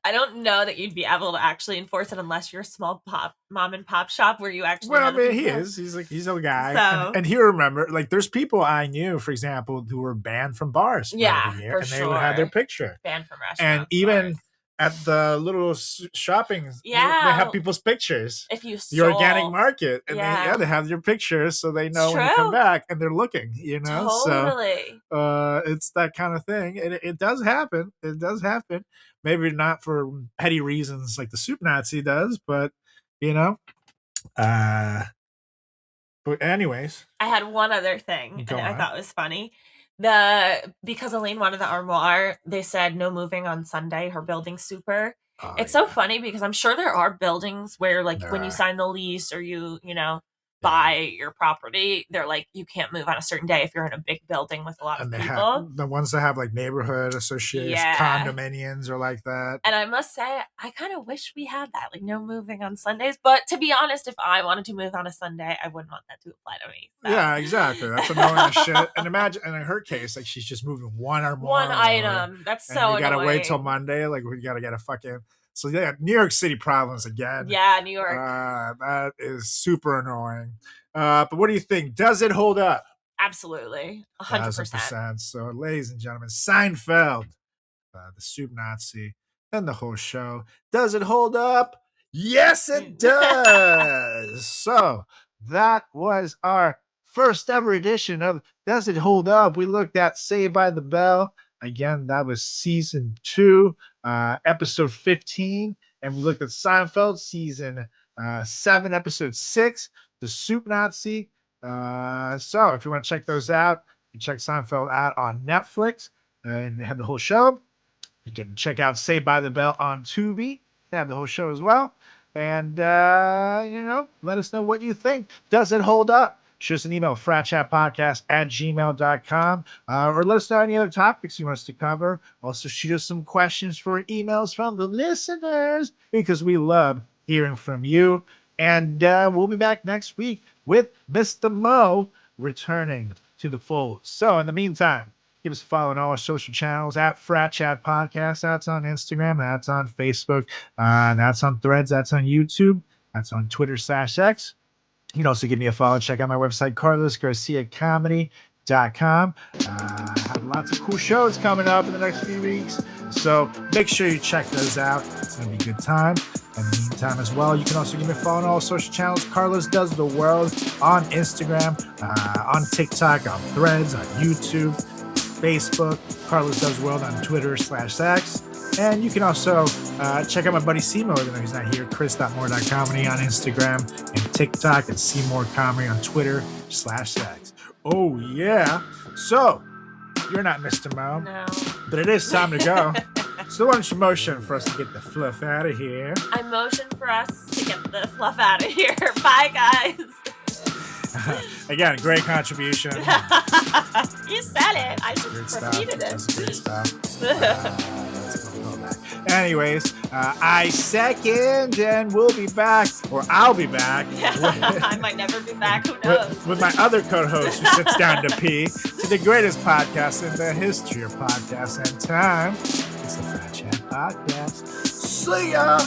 I don't know that you'd be able to actually enforce it unless you're a small mom and pop shop where you actually. Well, I know the mean, he people. is. He's a guy, So- and he remember like there's people I knew, for example, who were banned from bars for Yeah, a year, for and they would have their sure. picture. Banned from restaurants. And even at the little shopping, they have people's pictures. If you The organic stole- market, and Yeah. they have your pictures, so they know It's when you come true. back, and they're looking. Totally. So it's that kind of thing. It does happen. It does happen. Maybe not for petty reasons like the soup Nazi does, but But anyways, I had one other thing Go and I on. thought was funny. Because Elaine wanted the armoire, they said no moving on Sunday. Her building's super. It's so funny because I'm sure there are buildings where like when you sign the lease or you buy your property, they're like you can't move on a certain day if you're in a big building with a lot of and they people. have the ones that have like neighborhood associations, Yeah. condominiums, or like that. And I must say, I kind of wish we had that, like no moving on Sundays. But to be honest, if I wanted to move on a Sunday, I wouldn't want that to apply to me. So. Yeah, exactly. That's annoying as shit. And imagine, and in her case, like she's just moving one or more. One item. That's and so you gotta annoying. wait till Monday. Like we gotta get a fucking. So yeah, New York City problems again. Yeah, New York. That is super annoying. But what do you think? Does it hold up? Absolutely. 100%. 1,000%. So, ladies and gentlemen, Seinfeld, the soup Nazi, and the whole show. Does it hold up? Yes, it does. So that was our first ever edition of Does It Hold Up? We looked at Saved by the Bell. Again, that was season 2, episode 15. And we looked at Seinfeld, season 7, episode 6, The Soup Nazi. So if you want to check those out, you can check Seinfeld out on Netflix and they have the whole show. You can check out Saved by the Bell on Tubi. They have the whole show as well. And, let us know what you think. Does it hold up? Shoot us an email, fratchatpodcast@gmail.com. Or let us know any other topics you want us to cover. Also, shoot us some questions for emails from the listeners because we love hearing from you. And we'll be back next week with Mr. Mo returning to the fold. So, in the meantime, give us a follow on all our social channels at Frat Chat Podcast. That's on Instagram. That's on Facebook. That's on Threads. That's on YouTube. That's on Twitter/X. You can also give me a follow. Check out my website, carlosgarciacomedy.com. I have lots of cool shows coming up in the next few weeks. So make sure you check those out. It's going to be a good time. In the meantime, as well, you can also give me a follow on all social channels. Carlos Does the World on Instagram, on TikTok, on Threads, on YouTube, Facebook, Carlos Does World on Twitter/X. And you can also check out my buddy Seymour, even though he's not here, chris.moore.comedy on Instagram and TikTok, and Seymour Comedy on Twitter/X. Oh, yeah. So, you're not Mr. Mo. No. But it is time to go. So why don't you motion for us to get the fluff out of here? I motion for us to get the fluff out of here. Bye, guys. Again, great contribution. You said it. I just repeated it. That's great stuff. Anyways, I second, and we'll be back, or I'll be back. I might never be back. Who knows? With my other co-host who sits down to pee, to the greatest podcast in the history of podcasts and time. It's the Frat Chat Podcast. See ya!